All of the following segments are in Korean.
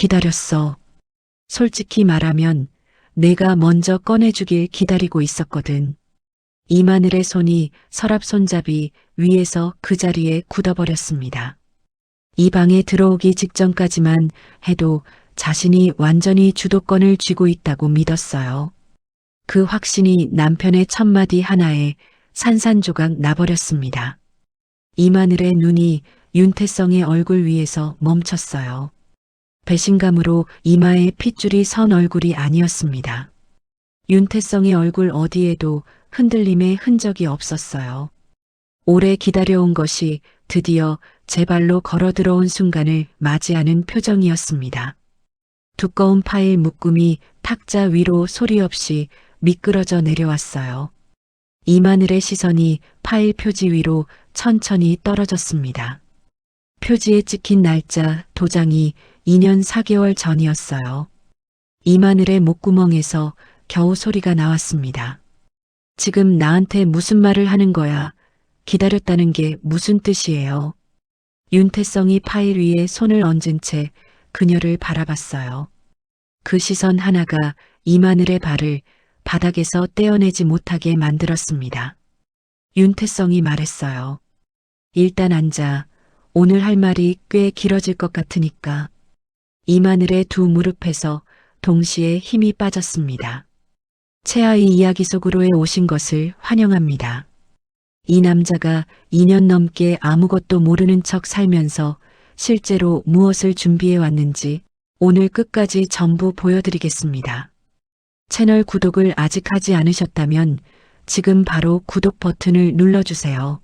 기다렸어. 솔직히 말하면 내가 먼저 꺼내주길 기다리고 있었거든. 이마늘의 손이 서랍 손잡이 위에서 그 자리에 굳어버렸습니다. 이 방에 들어오기 직전까지만 해도 자신이 완전히 주도권을 쥐고 있다고 믿었어요. 그 확신이 남편의 첫마디 하나에 산산조각 나버렸습니다. 이마늘의 눈이 윤태성의 얼굴 위에서 멈췄어요. 배신감으로 이마에 핏줄이 선 얼굴이 아니었습니다. 윤태성의 얼굴 어디에도 흔들림의 흔적이 없었어요. 오래 기다려온 것이 드디어 제 발로 걸어 들어온 순간을 맞이하는 표정이었습니다. 두꺼운 파일 묶음이 탁자 위로 소리 없이 미끄러져 내려왔어요. 이마늘의 시선이 파일 표지 위로 천천히 떨어졌습니다. 표지에 찍힌 날짜, 도장이 2년 4개월 전이었어요. 이마늘의 목구멍에서 겨우 소리가 나왔습니다. 지금 나한테 무슨 말을 하는 거야? 기다렸다는 게 무슨 뜻이에요? 윤태성이 파일 위에 손을 얹은 채 그녀를 바라봤어요. 그 시선 하나가 이마늘의 발을 바닥에서 떼어내지 못하게 만들었습니다. 윤태성이 말했어요. 일단 앉아. 오늘 할 말이 꽤 길어질 것 같으니까. 이마늘의 두 무릎에서 동시에 힘이 빠졌습니다. 채아의 이야기 속으로에 오신 것을 환영합니다. 이 남자가 2년 넘게 아무것도 모르는 척 살면서 실제로 무엇을 준비해 왔는지 오늘 끝까지 전부 보여드리겠습니다. 채널 구독을 아직 하지 않으셨다면 지금 바로 구독 버튼을 눌러주세요.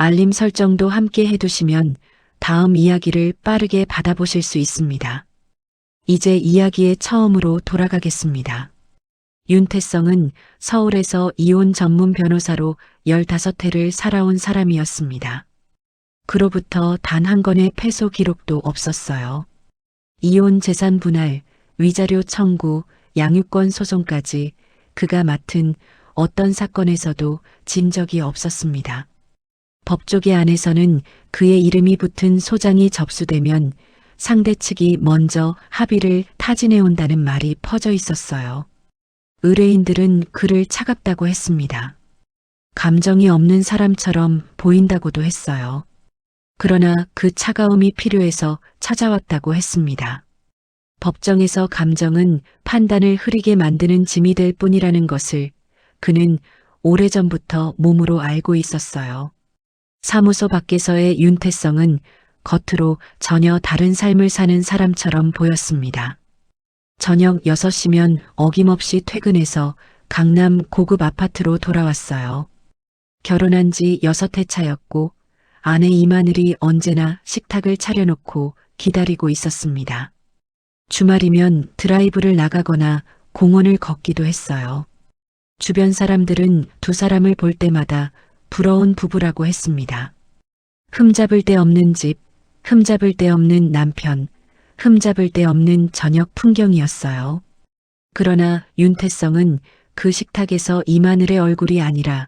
알림 설정도 함께 해두시면 다음 이야기를 빠르게 받아보실 수 있습니다. 이제 이야기의 처음으로 돌아가겠습니다. 윤태성은 서울에서 이혼 전문 변호사로 15해를 살아온 사람이었습니다. 그로부터 단 한 건의 패소 기록도 없었어요. 이혼 재산 분할, 위자료 청구, 양육권 소송까지 그가 맡은 어떤 사건에서도 진 적이 없었습니다. 법조계 안에서는 그의 이름이 붙은 소장이 접수되면 상대 측이 먼저 합의를 타진해 온다는 말이 퍼져 있었어요. 의뢰인들은 그를 차갑다고 했습니다. 감정이 없는 사람처럼 보인다고도 했어요. 그러나 그 차가움이 필요해서 찾아왔다고 했습니다. 법정에서 감정은 판단을 흐리게 만드는 짐이 될 뿐이라는 것을 그는 오래전부터 몸으로 알고 있었어요. 사무소 밖에서의 윤태성은 겉으로 전혀 다른 삶을 사는 사람처럼 보였습니다. 저녁 6시면 어김없이 퇴근해서 강남 고급 아파트로 돌아왔어요. 결혼한 지 6해 차였고 아내 이마늘이 언제나 식탁을 차려놓고 기다리고 있었습니다. 주말이면 드라이브를 나가거나 공원을 걷기도 했어요. 주변 사람들은 두 사람을 볼 때마다 부러운 부부라고 했습니다. 흠잡을 데 없는 집, 흠잡을 데 없는 남편, 흠잡을 데 없는 저녁 풍경이었어요. 그러나 윤태성은 그 식탁에서 이마늘의 얼굴이 아니라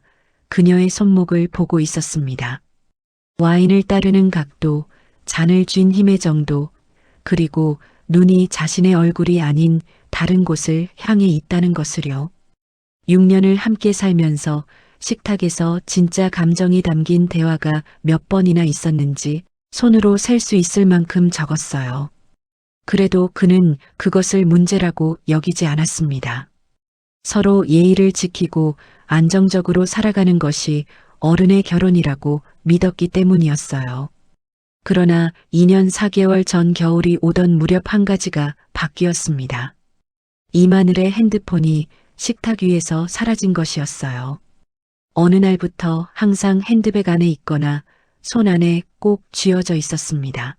그녀의 손목을 보고 있었습니다. 와인을 따르는 각도, 잔을 쥔 힘의 정도, 그리고 눈이 자신의 얼굴이 아닌 다른 곳을 향해 있다는 것을요. 6년을 함께 살면서 식탁에서 진짜 감정이 담긴 대화가 몇 번이나 있었는지 손으로 셀 수 있을 만큼 적었어요. 그래도 그는 그것을 문제라고 여기지 않았습니다. 서로 예의를 지키고 안정적으로 살아가는 것이 어른의 결혼이라고 믿었기 때문이었어요. 그러나 2년 4개월 전 겨울이 오던 무렵 한 가지가 바뀌었습니다. 이마늘의 핸드폰이 식탁 위에서 사라진 것이었어요. 어느 날부터 항상 핸드백 안에 있거나 손 안에 꼭 쥐어져 있었습니다.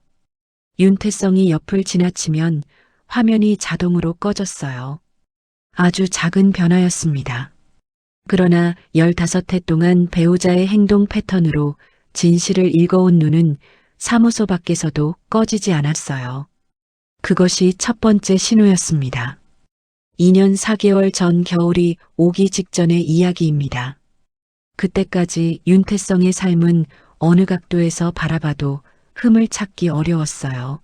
윤태성이 옆을 지나치면 화면이 자동으로 꺼졌어요. 아주 작은 변화였습니다. 그러나 15해 동안 배우자의 행동 패턴으로 진실을 읽어온 눈은 사무소 밖에서도 꺼지지 않았어요. 그것이 첫 번째 신호였습니다. 2년 4개월 전 겨울이 오기 직전의 이야기입니다. 그때까지 윤태성의 삶은 어느 각도에서 바라봐도 흠을 찾기 어려웠어요.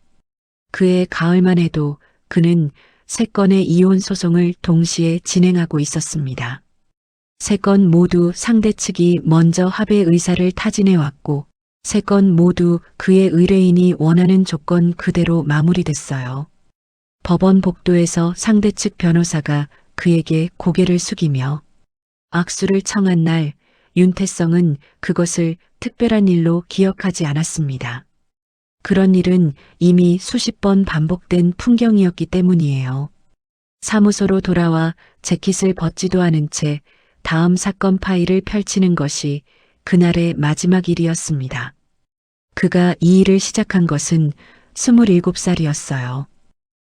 그해 가을만 해도 그는 3건의 이혼 소송을 동시에 진행하고 있었습니다. 3건 모두 상대 측이 먼저 합의 의사를 타진해 왔고 3건 모두 그의 의뢰인이 원하는 조건 그대로 마무리됐어요. 법원 복도에서 상대 측 변호사가 그에게 고개를 숙이며 악수를 청한 날 윤태성은 그것을 특별한 일로 기억하지 않았습니다. 그런 일은 이미 수십 번 반복된 풍경이었기 때문이에요. 사무소로 돌아와 재킷을 벗지도 않은 채 다음 사건 파일을 펼치는 것이 그날의 마지막 일이었습니다. 그가 이 일을 시작한 것은 27살이었어요.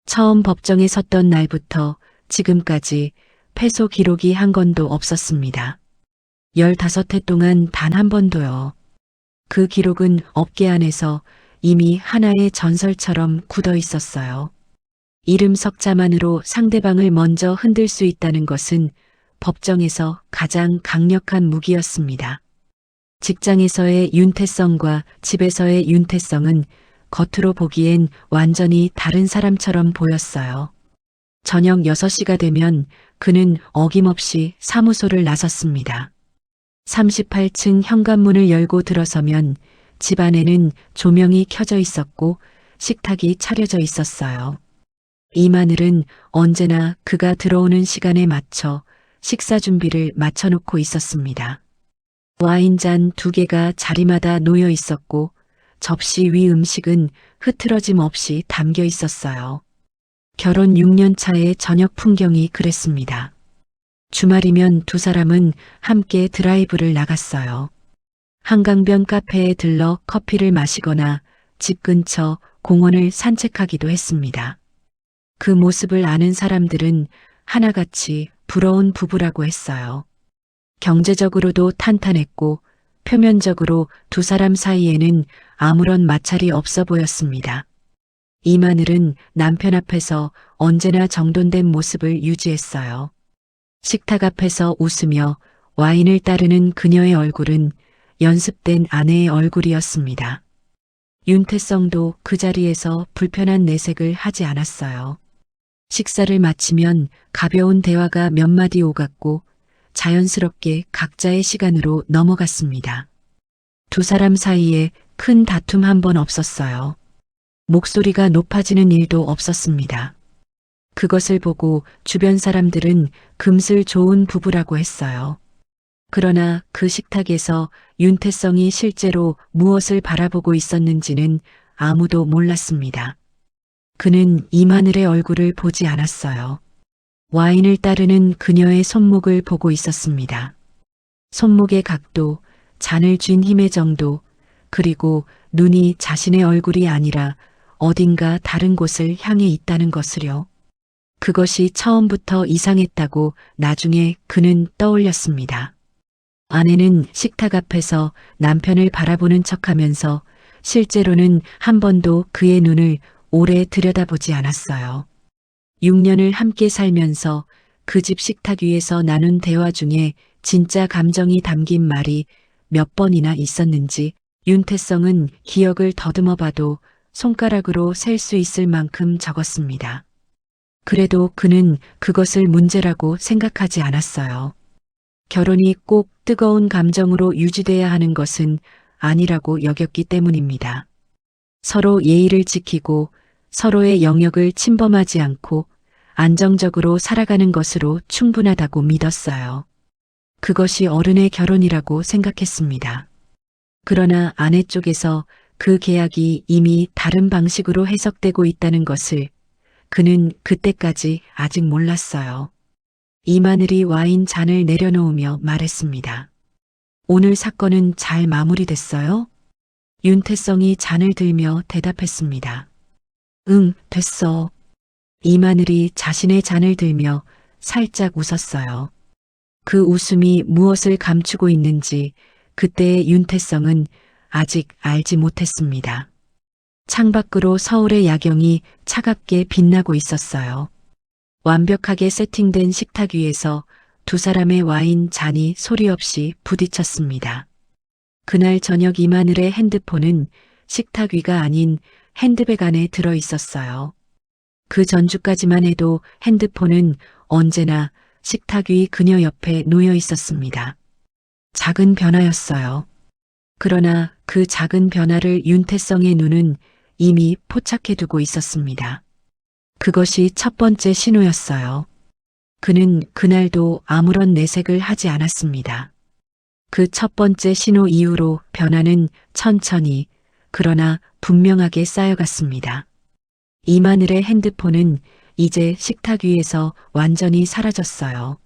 처음 법정에 섰던 날부터 지금까지 패소 기록이 한 건도 없었습니다. 15회 동안 단 한 번도요. 그 기록은 업계 안에서 이미 하나의 전설처럼 굳어 있었어요. 이름 석자만으로 상대방을 먼저 흔들 수 있다는 것은 법정에서 가장 강력한 무기였습니다. 직장에서의 윤태성과 집에서의 윤태성은 겉으로 보기엔 완전히 다른 사람처럼 보였어요. 저녁 6시가 되면 그는 어김없이 사무소를 나섰습니다. 38층 현관문을 열고 들어서면 집 안에는 조명이 켜져 있었고 식탁이 차려져 있었어요. 이 마늘은 언제나 그가 들어오는 시간에 맞춰 식사 준비를 마쳐놓고 있었습니다. 와인잔 2개가 자리마다 놓여 있었고 접시 위 음식은 흐트러짐 없이 담겨 있었어요. 결혼 6년 차의 저녁 풍경이 그랬습니다. 주말이면 두 사람은 함께 드라이브를 나갔어요. 한강변 카페에 들러 커피를 마시거나 집 근처 공원을 산책하기도 했습니다. 그 모습을 아는 사람들은 하나같이 부러운 부부라고 했어요. 경제적으로도 탄탄했고 표면적으로 두 사람 사이에는 아무런 마찰이 없어 보였습니다. 이마늘은 남편 앞에서 언제나 정돈된 모습을 유지했어요. 식탁 앞에서 웃으며 와인을 따르는 그녀의 얼굴은 연습된 아내의 얼굴이었습니다. 윤태성도 그 자리에서 불편한 내색을 하지 않았어요. 식사를 마치면 가벼운 대화가 몇 마디 오갔고 자연스럽게 각자의 시간으로 넘어갔습니다. 두 사람 사이에 큰 다툼 한 번 없었어요. 목소리가 높아지는 일도 없었습니다. 그것을 보고 주변 사람들은 금슬 좋은 부부라고 했어요. 그러나 그 식탁에서 윤태성이 실제로 무엇을 바라보고 있었는지는 아무도 몰랐습니다. 그는 이마늘의 얼굴을 보지 않았어요. 와인을 따르는 그녀의 손목을 보고 있었습니다. 손목의 각도, 잔을 쥔 힘의 정도, 그리고 눈이 자신의 얼굴이 아니라 어딘가 다른 곳을 향해 있다는 것을요. 그것이 처음부터 이상했다고 나중에 그는 떠올렸습니다. 아내는 식탁 앞에서 남편을 바라보는 척하면서 실제로는 한 번도 그의 눈을 오래 들여다보지 않았어요. 6년을 함께 살면서 그 집 식탁 위에서 나눈 대화 중에 진짜 감정이 담긴 말이 몇 번이나 있었는지 윤태성은 기억을 더듬어 봐도 손가락으로 셀 수 있을 만큼 적었습니다. 그래도 그는 그것을 문제라고 생각하지 않았어요. 결혼이 꼭 뜨거운 감정으로 유지돼야 하는 것은 아니라고 여겼기 때문입니다. 서로 예의를 지키고 서로의 영역을 침범하지 않고 안정적으로 살아가는 것으로 충분하다고 믿었어요. 그것이 어른의 결혼이라고 생각했습니다. 그러나 아내 쪽에서 그 계약이 이미 다른 방식으로 해석되고 있다는 것을 그는 그때까지 아직 몰랐어요. 이마늘이 와인 잔을 내려놓으며 말했습니다. 오늘 사건은 잘 마무리됐어요? 윤태성이 잔을 들며 대답했습니다. 응, 됐어. 이마늘이 자신의 잔을 들며 살짝 웃었어요. 그 웃음이 무엇을 감추고 있는지 그때의 윤태성은 아직 알지 못했습니다. 창밖으로 서울의 야경이 차갑게 빛나고 있었어요. 완벽하게 세팅된 식탁 위에서 두 사람의 와인 잔이 소리 없이 부딪혔습니다. 그날 저녁 이마늘의 핸드폰은 식탁 위가 아닌 핸드백 안에 들어 있었어요. 그 전주까지만 해도 핸드폰은 언제나 식탁 위 그녀 옆에 놓여 있었습니다. 작은 변화였어요. 그러나 그 작은 변화를 윤태성의 눈은 이미 포착해두고 있었습니다. 그것이 첫 번째 신호였어요. 그는 그날도 아무런 내색을 하지 않았습니다. 그 첫 번째 신호 이후로 변화는 천천히 그러나 분명하게 쌓여갔습니다. 이마늘의 핸드폰은 이제 식탁 위에서 완전히 사라졌어요.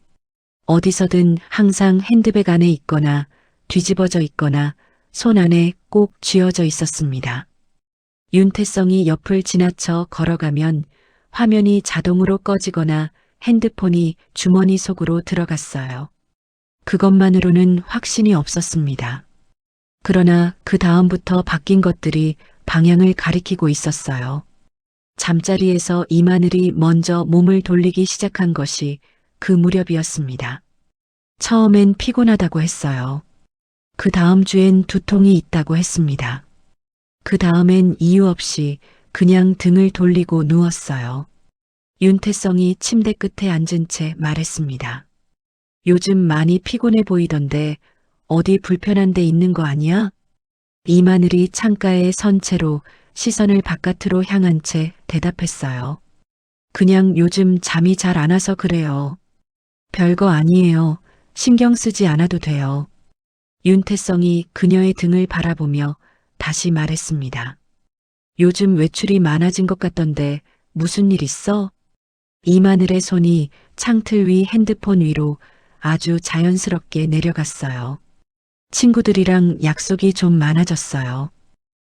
어디서든 항상 핸드백 안에 있거나 뒤집어져 있거나 손 안에 꼭 쥐어져 있었습니다. 윤태성이 옆을 지나쳐 걸어가면 화면이 자동으로 꺼지거나 핸드폰이 주머니 속으로 들어갔어요. 그것만으로는 확신이 없었습니다. 그러나 그 다음부터 바뀐 것들이 방향을 가리키고 있었어요. 잠자리에서 이마늘이 먼저 몸을 돌리기 시작한 것이 그 무렵이었습니다. 처음엔 피곤하다고 했어요. 그 다음 주엔 두통이 있다고 했습니다. 그 다음엔 이유 없이 그냥 등을 돌리고 누웠어요. 윤태성이 침대 끝에 앉은 채 말했습니다. 요즘 많이 피곤해 보이던데 어디 불편한 데 있는 거 아니야? 이마늘이 창가에 선 채로 시선을 바깥으로 향한 채 대답했어요. 그냥 요즘 잠이 잘 안 와서 그래요. 별거 아니에요. 신경 쓰지 않아도 돼요. 윤태성이 그녀의 등을 바라보며 다시 말했습니다. 요즘 외출이 많아진 것 같던데 무슨 일 있어? 이마늘의 손이 창틀 위 핸드폰 위로 아주 자연스럽게 내려갔어요. 친구들이랑 약속이 좀 많아졌어요.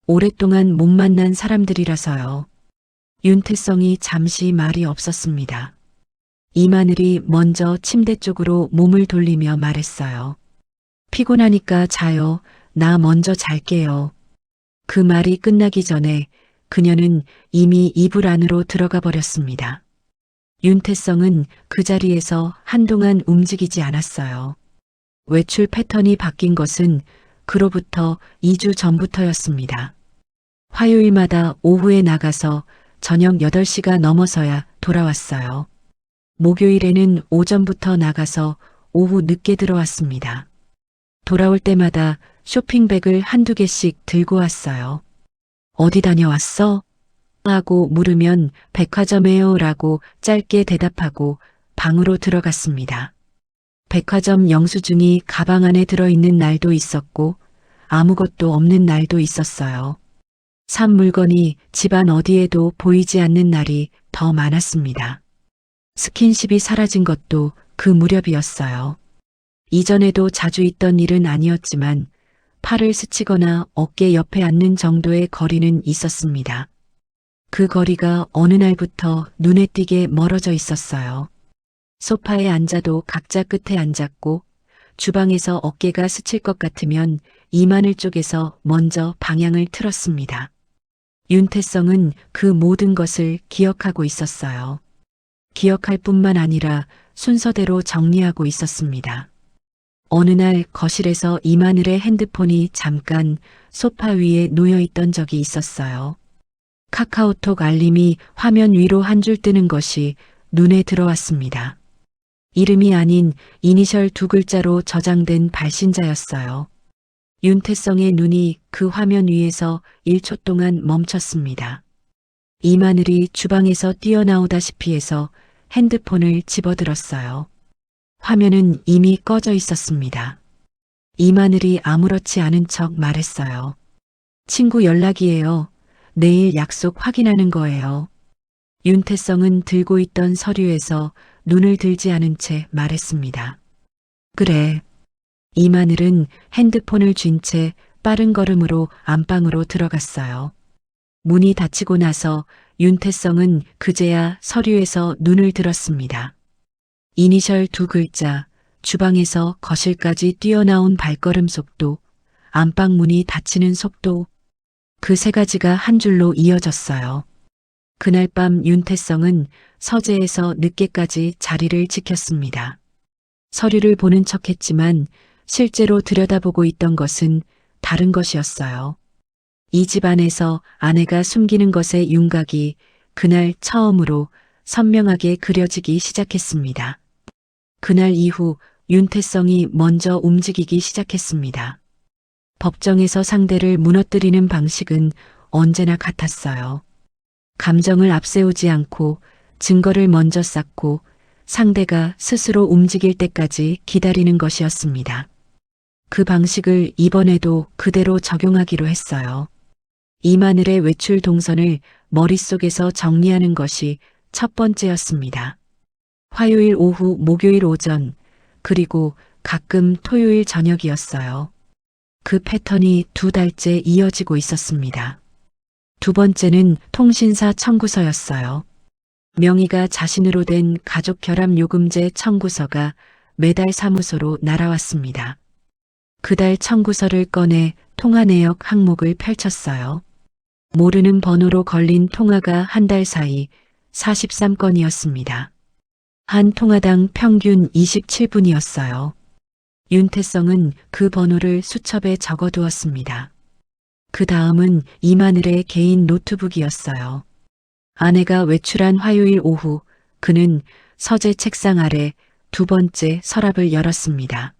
오랫동안 못 만난 사람들이라서요. 윤태성이 잠시 말이 없었습니다. 이마늘이 먼저 침대 쪽으로 몸을 돌리며 말했어요. 피곤하니까 자요. 나 먼저 잘게요. 그 말이 끝나기 전에 그녀는 이미 이불 안으로 들어가 버렸습니다. 윤태성은 그 자리에서 한동안 움직이지 않았어요. 외출 패턴이 바뀐 것은 그로부터 2주 전부터였습니다. 화요일마다 오후에 나가서 저녁 8시가 넘어서야 돌아왔어요. 목요일에는 오전부터 나가서 오후 늦게 들어왔습니다. 돌아올 때마다 쇼핑백을 한두 개씩 들고 왔어요. 어디 다녀왔어? 하고 물으면 백화점에요 라고 짧게 대답하고 방으로 들어갔습니다. 백화점 영수증이 가방 안에 들어있는 날도 있었고 아무것도 없는 날도 있었어요. 산 물건이 집안 어디에도 보이지 않는 날이 더 많았습니다. 스킨십이 사라진 것도 그 무렵이었어요. 이전에도 자주 있던 일은 아니었지만 팔을 스치거나 어깨 옆에 앉는 정도의 거리는 있었습니다. 그 거리가 어느 날부터 눈에 띄게 멀어져 있었어요. 소파에 앉아도 각자 끝에 앉았고 주방에서 어깨가 스칠 것 같으면 이마늘 쪽에서 먼저 방향을 틀었습니다. 윤태성은 그 모든 것을 기억하고 있었어요. 기억할 뿐만 아니라 순서대로 정리하고 있었습니다. 어느 날 거실에서 이마늘의 핸드폰이 잠깐 소파 위에 놓여 있던 적이 있었어요. 카카오톡 알림이 화면 위로 한 줄 뜨는 것이 눈에 들어왔습니다. 이름이 아닌 이니셜 2글자로 저장된 발신자였어요. 윤태성의 눈이 그 화면 위에서 1초 동안 멈췄습니다. 이마늘이 주방에서 뛰어나오다시피 해서 핸드폰을 집어들었어요. 화면은 이미 꺼져 있었습니다. 이마늘이 아무렇지 않은 척 말했어요. 친구 연락이에요. 내일 약속 확인하는 거예요. 윤태성은 들고 있던 서류에서 눈을 들지 않은 채 말했습니다. 그래. 이마늘은 핸드폰을 쥔 채 빠른 걸음으로 안방으로 들어갔어요. 문이 닫히고 나서 윤태성은 그제야 서류에서 눈을 들었습니다. 이니셜 2글자, 주방에서 거실까지 뛰어나온 발걸음 속도, 안방 문이 닫히는 속도, 그 세 가지가 한 줄로 이어졌어요. 그날 밤 윤태성은 서재에서 늦게까지 자리를 지켰습니다. 서류를 보는 척했지만 실제로 들여다보고 있던 것은 다른 것이었어요. 이 집안에서 아내가 숨기는 것의 윤곽이 그날 처음으로 선명하게 그려지기 시작했습니다. 그날 이후 윤태성이 먼저 움직이기 시작했습니다. 법정에서 상대를 무너뜨리는 방식은 언제나 같았어요. 감정을 앞세우지 않고 증거를 먼저 쌓고 상대가 스스로 움직일 때까지 기다리는 것이었습니다. 그 방식을 이번에도 그대로 적용하기로 했어요. 이마늘의 외출 동선을 머릿속에서 정리하는 것이 첫 번째였습니다. 화요일 오후, 목요일 오전, 그리고 가끔 토요일 저녁이었어요. 그 패턴이 2달째 이어지고 있었습니다. 두 번째는 통신사 청구서였어요. 명의가 자신으로 된 가족결합요금제 청구서가 매달 사무소로 날아왔습니다. 그달 청구서를 꺼내 통화 내역 항목을 펼쳤어요. 모르는 번호로 걸린 통화가 한 달 사이 43건이었습니다. 한 통화당 평균 27분이었어요. 윤태성은 그 번호를 수첩에 적어두었습니다. 그 다음은 이마늘의 개인 노트북이었어요. 아내가 외출한 화요일 오후 그는 서재 책상 아래 두 번째 서랍을 열었습니다.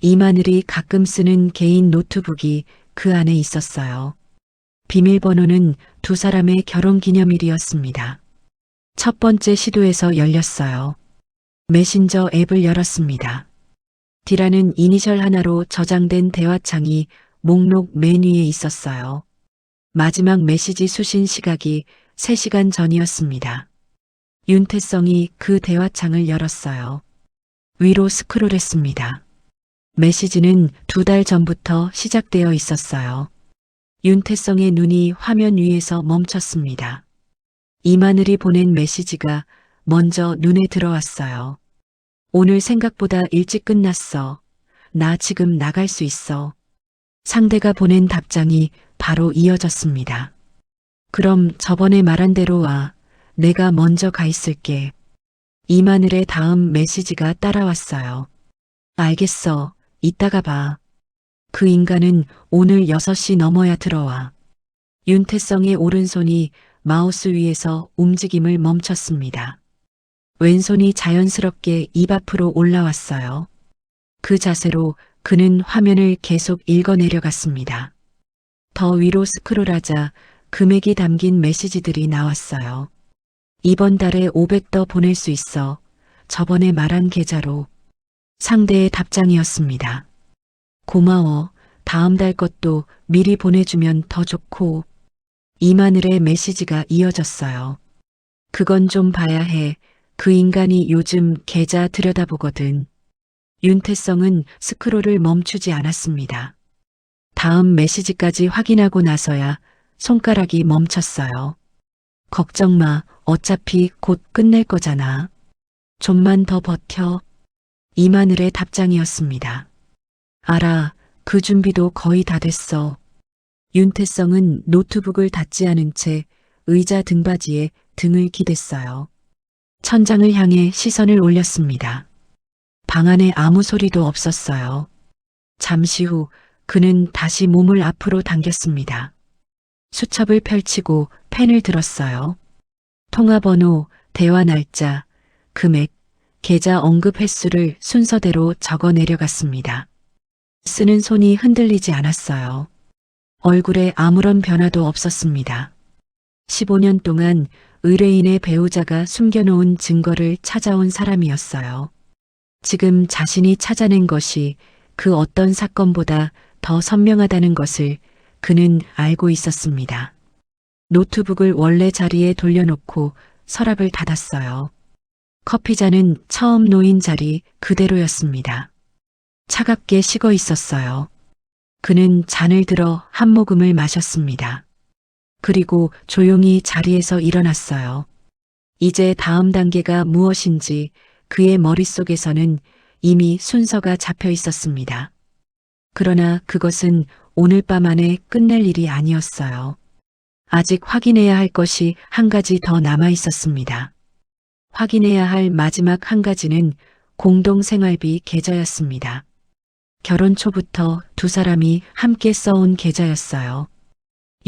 이마늘이 가끔 쓰는 개인 노트북이 그 안에 있었어요. 비밀번호는 두 사람의 결혼기념일이었습니다. 첫 번째 시도에서 열렸어요. 메신저 앱을 열었습니다. D라는 이니셜 하나로 저장된 대화창이 목록 맨 위에 있었어요. 마지막 메시지 수신 시각이 3시간 전이었습니다. 윤태성이 그 대화창을 열었어요. 위로 스크롤했습니다. 메시지는 2달 전부터 시작되어 있었어요. 윤태성의 눈이 화면 위에서 멈췄습니다. 이마늘이 보낸 메시지가 먼저 눈에 들어왔어요. 오늘 생각보다 일찍 끝났어. 나 지금 나갈 수 있어. 상대가 보낸 답장이 바로 이어졌습니다. 그럼 저번에 말한 대로 와. 내가 먼저 가 있을게. 이마늘의 다음 메시지가 따라왔어요. 알겠어. 이따가 봐. 그 인간은 오늘 6시 넘어야 들어와. 윤태성의 오른손이 마우스 위에서 움직임을 멈췄습니다. 왼손이 자연스럽게 입 앞으로 올라왔어요. 그 자세로 그는 화면을 계속 읽어내려갔습니다. 더 위로 스크롤하자 금액이 담긴 메시지들이 나왔어요. 이번 달에 500더 보낼 수 있어. 저번에 말한 계좌로. 상대의 답장이었습니다. 고마워. 다음 달 것도 미리 보내주면 더 좋고. 이마늘의 메시지가 이어졌어요. 그건 좀 봐야 해. 그 인간이 요즘 계좌 들여다보거든. 윤태성은 스크롤을 멈추지 않았습니다. 다음 메시지까지 확인하고 나서야 손가락이 멈췄어요. 걱정 마. 어차피 곧 끝낼 거잖아. 좀만 더 버텨. 이마늘의 답장이었습니다. 알아. 그 준비도 거의 다 됐어. 윤태성은 노트북을 닫지 않은 채 의자 등받이에 등을 기댔어요. 천장을 향해 시선을 올렸습니다. 방 안에 아무 소리도 없었어요. 잠시 후 그는 다시 몸을 앞으로 당겼습니다. 수첩을 펼치고 펜을 들었어요. 통화번호, 대화 날짜, 금액, 계좌 언급 횟수를 순서대로 적어 내려갔습니다. 쓰는 손이 흔들리지 않았어요. 얼굴에 아무런 변화도 없었습니다. 15년 동안 의뢰인의 배우자가 숨겨놓은 증거를 찾아온 사람이었어요. 지금 자신이 찾아낸 것이 그 어떤 사건보다 더 선명하다는 것을 그는 알고 있었습니다. 노트북을 원래 자리에 돌려놓고 서랍을 닫았어요. 커피잔은 처음 놓인 자리 그대로였습니다. 차갑게 식어 있었어요. 그는 잔을 들어 한 모금을 마셨습니다. 그리고 조용히 자리에서 일어났어요. 이제 다음 단계가 무엇인지 그의 머릿속에서는 이미 순서가 잡혀 있었습니다. 그러나 그것은 오늘 밤 안에 끝낼 일이 아니었어요. 아직 확인해야 할 것이 한 가지 더 남아 있었습니다. 확인해야 할 마지막 한 가지는 공동생활비 계좌였습니다. 결혼 초부터 두 사람이 함께 써온 계좌였어요.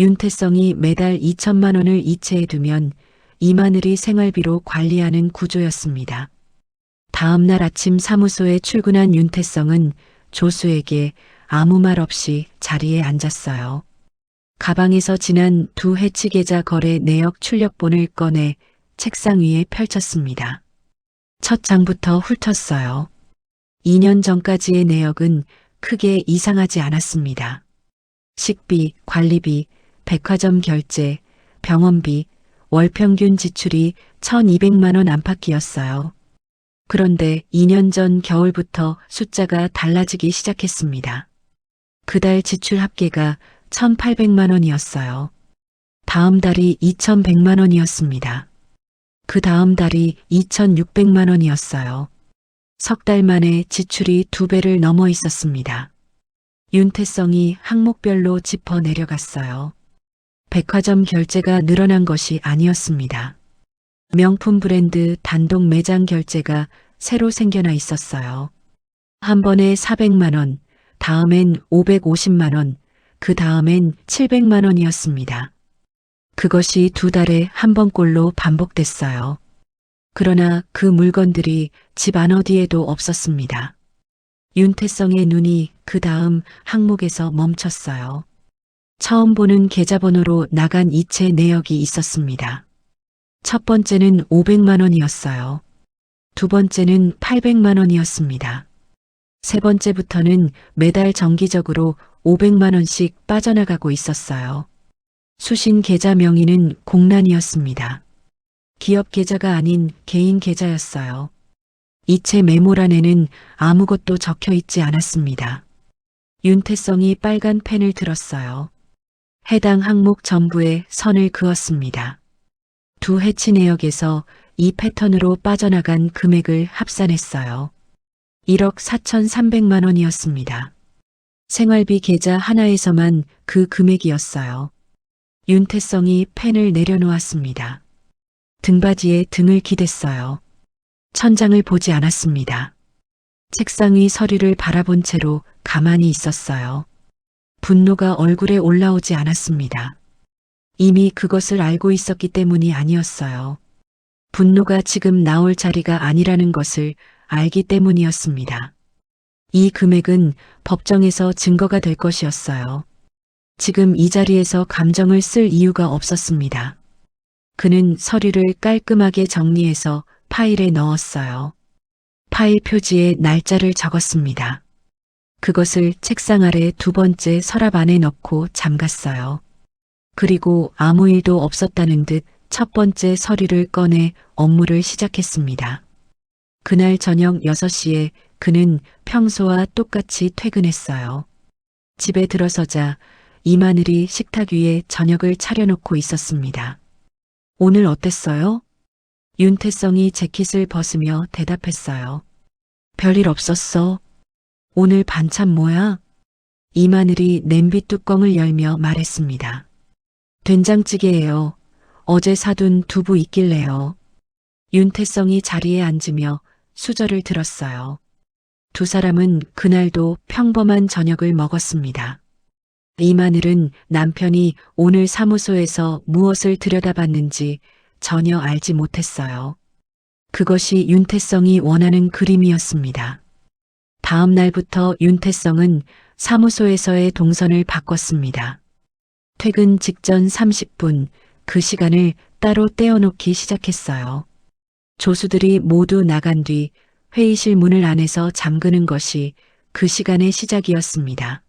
윤태성이 매달 2천만 원을 이체해두면 이마늘이 생활비로 관리하는 구조였습니다. 다음 날 아침 사무소에 출근한 윤태성은 조수에게 아무 말 없이 자리에 앉았어요. 가방에서 지난 두 해치 계좌 거래 내역 출력본을 꺼내 책상 위에 펼쳤습니다. 첫 장부터 훑었어요. 2년 전까지의 내역은 크게 이상하지 않았습니다. 식비, 관리비, 백화점 결제, 병원비, 월 평균 지출이 1,200만 원 안팎이었어요. 그런데 2년 전 겨울부터 숫자가 달라지기 시작했습니다. 그달 지출 합계가 1,800만 원이었어요. 다음 달이 2,100만 원이었습니다. 그 다음 달이 2,600만 원이었어요. 석 달 만에 지출이 2배를 넘어 있었습니다. 윤태성이 항목별로 짚어 내려갔어요. 백화점 결제가 늘어난 것이 아니었습니다. 명품 브랜드 단독 매장 결제가 새로 생겨나 있었어요. 한 번에 400만 원, 다음엔 550만 원, 그 다음엔 700만 원이었습니다. 그것이 2달에 한 번꼴로 반복됐어요. 그러나 그 물건들이 집 안 어디에도 없었습니다. 윤태성의 눈이 그 다음 항목에서 멈췄어요. 처음 보는 계좌번호로 나간 이체 내역이 있었습니다. 첫 번째는 500만 원이었어요. 두 번째는 800만 원이었습니다. 세 번째부터는 매달 정기적으로 500만 원씩 빠져나가고 있었어요. 수신 계좌 명의는 공란이었습니다. 기업 계좌가 아닌 개인 계좌였어요. 이체 메모란에는 아무것도 적혀 있지 않았습니다. 윤태성이 빨간 펜을 들었어요. 해당 항목 전부에 선을 그었습니다. 두 해치 내역에서 이 패턴으로 빠져나간 금액을 합산했어요. 1억 4,300만 원이었습니다. 생활비 계좌 하나에서만 그 금액이었어요. 윤태성이 펜을 내려놓았습니다. 등받이에 등을 기댔어요. 천장을 보지 않았습니다. 책상 위 서류를 바라본 채로 가만히 있었어요. 분노가 얼굴에 올라오지 않았습니다. 이미 그것을 알고 있었기 때문이 아니었어요. 분노가 지금 나올 자리가 아니라는 것을 알기 때문이었습니다. 이 금액은 법정에서 증거가 될 것이었어요. 지금 이 자리에서 감정을 쓸 이유가 없었습니다. 그는 서류를 깔끔하게 정리해서 파일에 넣었어요. 파일 표지에 날짜를 적었습니다. 그것을 책상 아래 두 번째 서랍 안에 넣고 잠갔어요. 그리고 아무 일도 없었다는 듯 첫 번째 서류를 꺼내 업무를 시작했습니다. 그날 저녁 6시에 그는 평소와 똑같이 퇴근했어요. 집에 들어서자 이마늘이 식탁 위에 저녁을 차려놓고 있었습니다. 오늘 어땠어요? 윤태성이 재킷을 벗으며 대답했어요. 별일 없었어. 오늘 반찬 뭐야? 이마늘이 냄비 뚜껑을 열며 말했습니다. 된장찌개예요. 어제 사둔 두부 있길래요. 윤태성이 자리에 앉으며 수저를 들었어요. 두 사람은 그날도 평범한 저녁을 먹었습니다. 이마늘은 남편이 오늘 사무소에서 무엇을 들여다봤는지 전혀 알지 못했어요. 그것이 윤태성이 원하는 그림이었습니다. 다음 날부터 윤태성은 사무소에서의 동선을 바꿨습니다. 퇴근 직전 30분, 그 시간을 따로 떼어놓기 시작했어요. 조수들이 모두 나간 뒤 회의실 문을 안에서 잠그는 것이 그 시간의 시작이었습니다.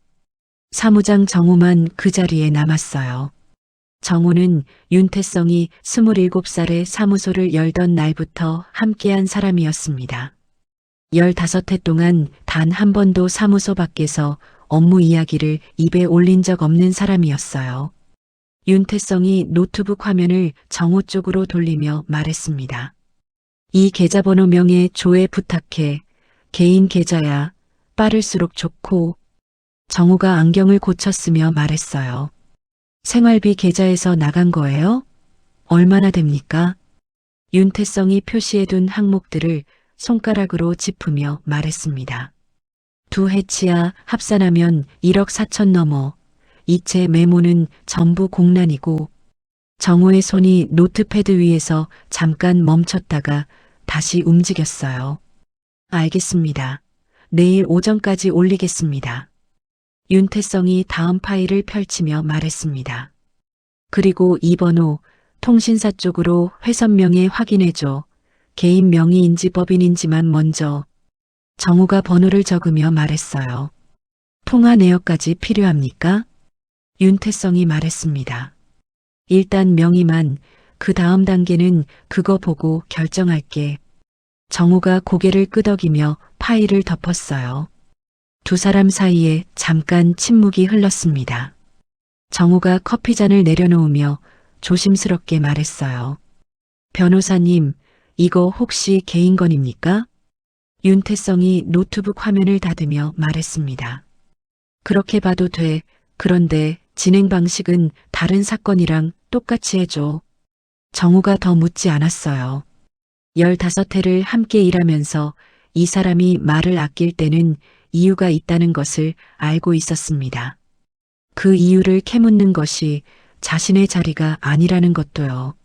사무장 정우만 그 자리에 남았어요. 정우는 윤태성이 27살에 사무소를 열던 날부터 함께한 사람이었습니다. 15해 동안 단 한 번도 사무소 밖에서 업무 이야기를 입에 올린 적 없는 사람이었어요. 윤태성이 노트북 화면을 정우 쪽으로 돌리며 말했습니다. 이 계좌번호명에 조회 부탁해. 개인 계좌야. 빠를수록 좋고. 정우가 안경을 고쳤으며 말했어요. 생활비 계좌에서 나간 거예요? 얼마나 됩니까? 윤태성이 표시해둔 항목들을 손가락으로 짚으며 말했습니다. 두 해치야 합산하면 1억 4천 넘어. 이체 메모는 전부 공란이고 정우의 손이 노트패드 위에서 잠깐 멈췄다가 다시 움직였어요. 알겠습니다. 내일 오전까지 올리겠습니다. 윤태성이 다음 파일을 펼치며 말했습니다. 그리고 이번호 통신사 쪽으로 회선명예 확인해줘. 개인 명의인지 법인인지만 먼저. 정우가 번호를 적으며 말했어요. 통화 내역까지 필요합니까? 윤태성이 말했습니다. 일단 명의만, 그 다음 단계는 그거 보고 결정할게. 정우가 고개를 끄덕이며 파일을 덮었어요. 두 사람 사이에 잠깐 침묵이 흘렀습니다. 정우가 커피잔을 내려놓으며 조심스럽게 말했어요. 변호사님, 이거 혹시 개인 건입니까? 윤태성이 노트북 화면을 닫으며 말했습니다. 그렇게 봐도 돼. 그런데 진행 방식은 다른 사건이랑 똑같이 해줘. 정우가 더 묻지 않았어요. 15회를 함께 일하면서 이 사람이 말을 아낄 때는 이유가 있다는 것을 알고 있었습니다. 그 이유를 캐묻는 것이 자신의 자리가 아니라는 것도요.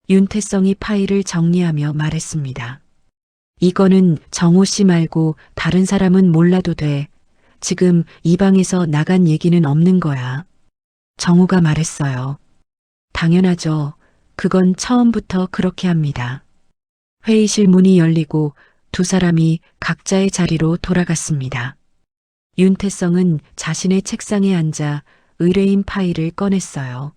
윤태성이 파일을 정리하며 말했습니다. 이거는 정호 씨 말고 다른 사람은 몰라도 돼. 지금 이 방에서 나간 얘기는 없는 거야. 정우가 말했어요. 당연하죠. 그건 처음부터 그렇게 합니다. 회의실 문이 열리고 두 사람이 각자의 자리로 돌아갔습니다. 윤태성은 자신의 책상에 앉아 의뢰인 파일을 꺼냈어요.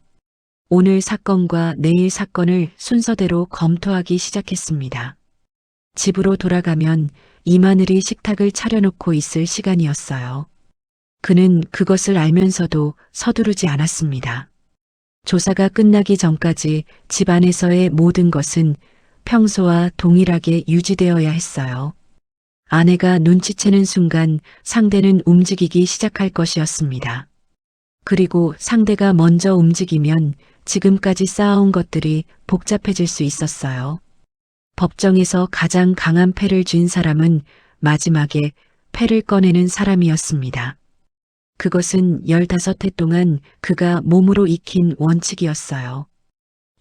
오늘 사건과 내일 사건을 순서대로 검토하기 시작했습니다. 집으로 돌아가면 이마늘이 식탁을 차려놓고 있을 시간이었어요. 그는 그것을 알면서도 서두르지 않았습니다. 조사가 끝나기 전까지 집안에서의 모든 것은 평소와 동일하게 유지되어야 했어요. 아내가 눈치채는 순간 상대는 움직이기 시작할 것이었습니다. 그리고 상대가 먼저 움직이면 지금까지 쌓아온 것들이 복잡해질 수 있었어요. 법정에서 가장 강한 패를 쥔 사람은 마지막에 패를 꺼내는 사람이었습니다. 그것은 15회 동안 그가 몸으로 익힌 원칙이었어요.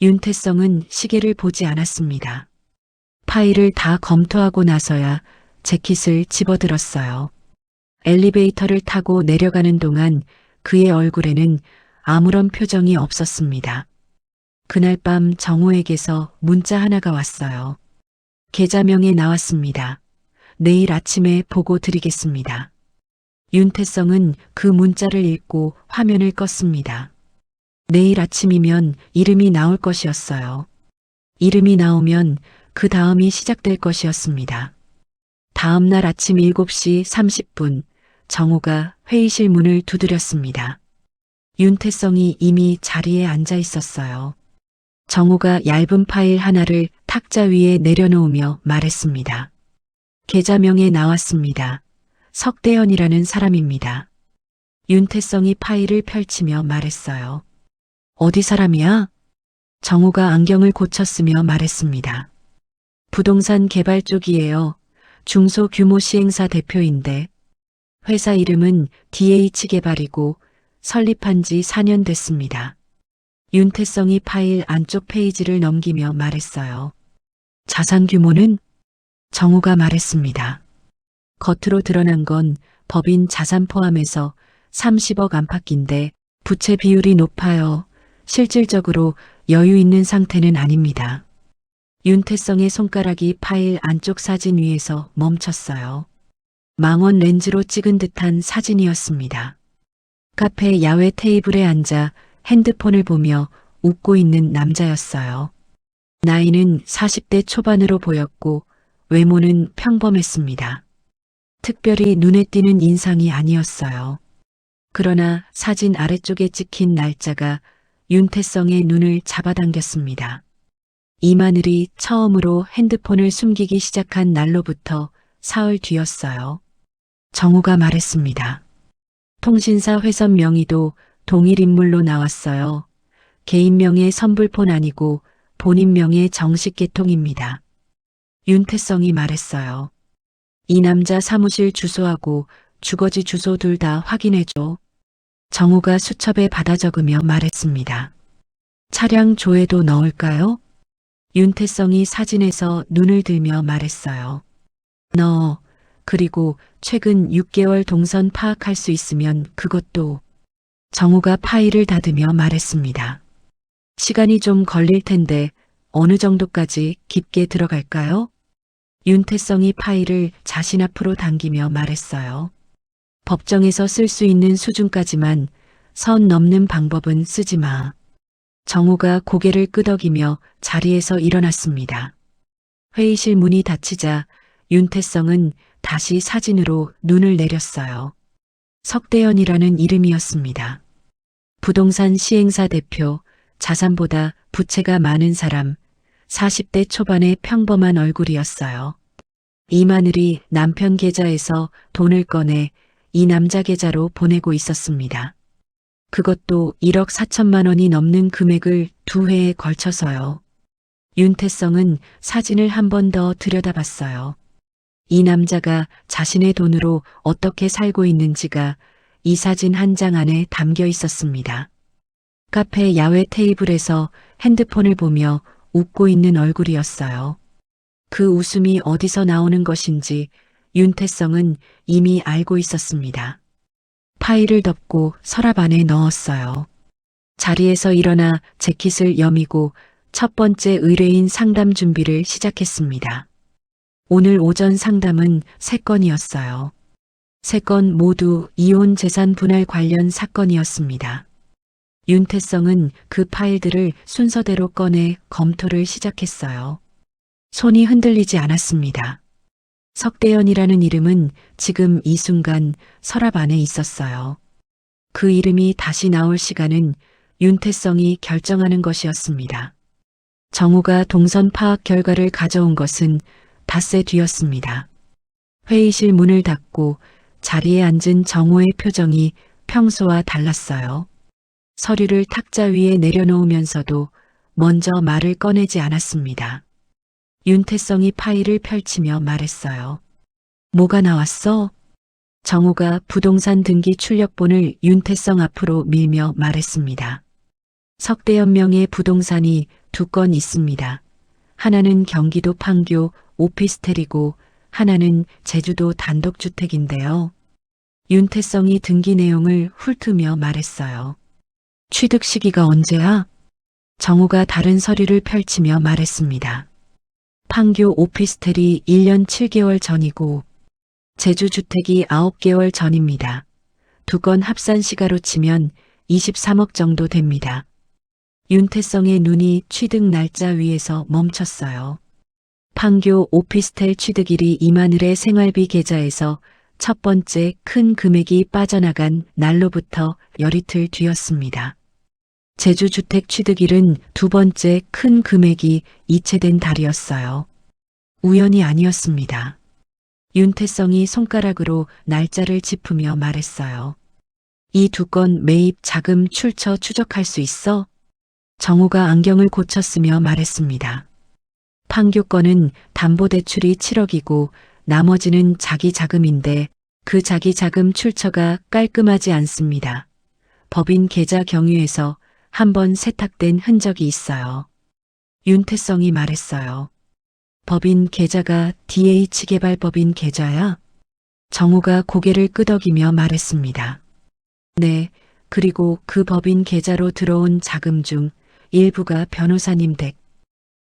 윤태성은 시계를 보지 않았습니다. 파일을 다 검토하고 나서야 재킷을 집어들었어요. 엘리베이터를 타고 내려가는 동안 그의 얼굴에는 아무런 표정이 없었습니다. 그날 밤 정호에게서 문자 하나가 왔어요. 계좌명에 나왔습니다. 내일 아침에 보고 드리겠습니다. 윤태성은 그 문자를 읽고 화면을 껐습니다. 내일 아침이면 이름이 나올 것이었어요. 이름이 나오면 그 다음이 시작될 것이었습니다. 다음 날 아침 7시 30분 정호가 회의실 문을 두드렸습니다. 윤태성이 이미 자리에 앉아 있었어요. 정호가 얇은 파일 하나를 탁자 위에 내려놓으며 말했습니다. 계좌명에 나왔습니다. 석대현이라는 사람입니다. 윤태성이 파일을 펼치며 말했어요. 어디 사람이야? 정호가 안경을 고쳤으며 말했습니다. 부동산 개발 쪽이에요. 중소규모 시행사 대표인데 회사 이름은 DH개발이고 설립한 지 4년 됐습니다. 윤태성이 파일 안쪽 페이지를 넘기며 말했어요. 자산 규모는? 정우가 말했습니다. 겉으로 드러난 건 법인 자산 포함해서 30억 안팎인데 부채 비율이 높아요. 실질적으로 여유 있는 상태는 아닙니다. 윤태성의 손가락이 파일 안쪽 사진 위에서 멈췄어요. 망원 렌즈로 찍은 듯한 사진이었습니다. 카페 야외 테이블에 앉아 핸드폰을 보며 웃고 있는 남자였어요. 나이는 40대 초반으로 보였고 외모는 평범했습니다. 특별히 눈에 띄는 인상이 아니었어요. 그러나 사진 아래쪽에 찍힌 날짜가 윤태성의 눈을 잡아당겼습니다. 이마늘이 처음으로 핸드폰을 숨기기 시작한 날로부터 사흘 뒤였어요. 정우가 말했습니다. 통신사 회선 명의도 동일 인물로 나왔어요. 개인명의 선불폰 아니고 본인명의 정식 개통입니다. 윤태성이 말했어요. 이 남자 사무실 주소하고 주거지 주소 둘 다 확인해줘. 정우가 수첩에 받아 적으며 말했습니다. 차량 조회도 넣을까요? 윤태성이 사진에서 눈을 들며 말했어요. 그리고 최근 6개월 동선 파악할 수 있으면 그것도. 정우가 파일을 닫으며 말했습니다. 시간이 좀 걸릴 텐데 어느 정도까지 깊게 들어갈까요? 윤태성이 파일을 자신 앞으로 당기며 말했어요. 법정에서 쓸 수 있는 수준까지만, 선 넘는 방법은 쓰지 마. 정우가 고개를 끄덕이며 자리에서 일어났습니다. 회의실 문이 닫히자 윤태성은 다시 사진으로 눈을 내렸어요. 석대현이라는 이름이었습니다. 부동산 시행사 대표, 자산보다 부채가 많은 사람, 40대 초반의 평범한 얼굴이었어요. 이 마늘이 남편 계좌에서 돈을 꺼내 이 남자 계좌로 보내고 있었습니다. 그것도 1억 4천만 원이 넘는 금액을 2회에 걸쳐서요. 윤태성은 사진을 한 번 더 들여다봤어요. 이 남자가 자신의 돈으로 어떻게 살고 있는지가 이 사진 한 장 안에 담겨 있었습니다. 카페 야외 테이블에서 핸드폰을 보며 웃고 있는 얼굴이었어요. 그 웃음이 어디서 나오는 것인지 윤태성은 이미 알고 있었습니다. 파일을 덮고 서랍 안에 넣었어요. 자리에서 일어나 재킷을 여미고 첫 번째 의뢰인 상담 준비를 시작했습니다. 오늘 오전 상담은 3건이었어요. 3건 모두 이혼 재산 분할 관련 사건이었습니다. 윤태성은 그 파일들을 순서대로 꺼내 검토를 시작했어요. 손이 흔들리지 않았습니다. 석대현이라는 이름은 지금 이 순간 서랍 안에 있었어요. 그 이름이 다시 나올 시간은 윤태성이 결정하는 것이었습니다. 정우가 동선 파악 결과를 가져온 것은 닷새 뒤였습니다. 회의실 문을 닫고 자리에 앉은 정우의 표정이 평소와 달랐어요. 서류를 탁자 위에 내려놓으면서도 먼저 말을 꺼내지 않았습니다. 윤태성이 파일을 펼치며 말했어요. 뭐가 나왔어? 정우가 부동산 등기 출력본을 윤태성 앞으로 밀며 말했습니다. 석대현 명의 부동산이 2건 있습니다. 하나는 경기도 판교 오피스텔이고 하나는 제주도 단독주택인데요. 윤태성이 등기 내용을 훑으며 말했어요. 취득 시기가 언제야? 정우가 다른 서류를 펼치며 말했습니다. 판교 오피스텔이 1년 7개월 전이고 제주주택이 9개월 전입니다. 2건 합산 시가로 치면 23억 정도 됩니다. 윤태성의 눈이 취득 날짜 위에서 멈췄어요. 판교 오피스텔 취득일이 이마늘의 생활비 계좌에서 첫 번째 큰 금액이 빠져나간 날로부터 열이틀 뒤였습니다. 제주주택 취득일은 2번째 큰 금액이 이체된 달이었어요. 우연이 아니었습니다. 윤태성이 손가락으로 날짜를 짚으며 말했어요. 이 2건 매입 자금 출처 추적할 수 있어? 정우가 안경을 고쳤으며 말했습니다. 판교 건은 담보대출이 7억이고 나머지는 자기 자금인데 그 자기 자금 출처가 깔끔하지 않습니다. 법인 계좌 경유에서 한번 세탁된 흔적이 있어요. 윤태성이 말했어요. 법인 계좌가 DH개발법인 계좌야? 정우가 고개를 끄덕이며 말했습니다. 네, 그리고 그 법인 계좌로 들어온 자금 중 일부가 변호사님 댁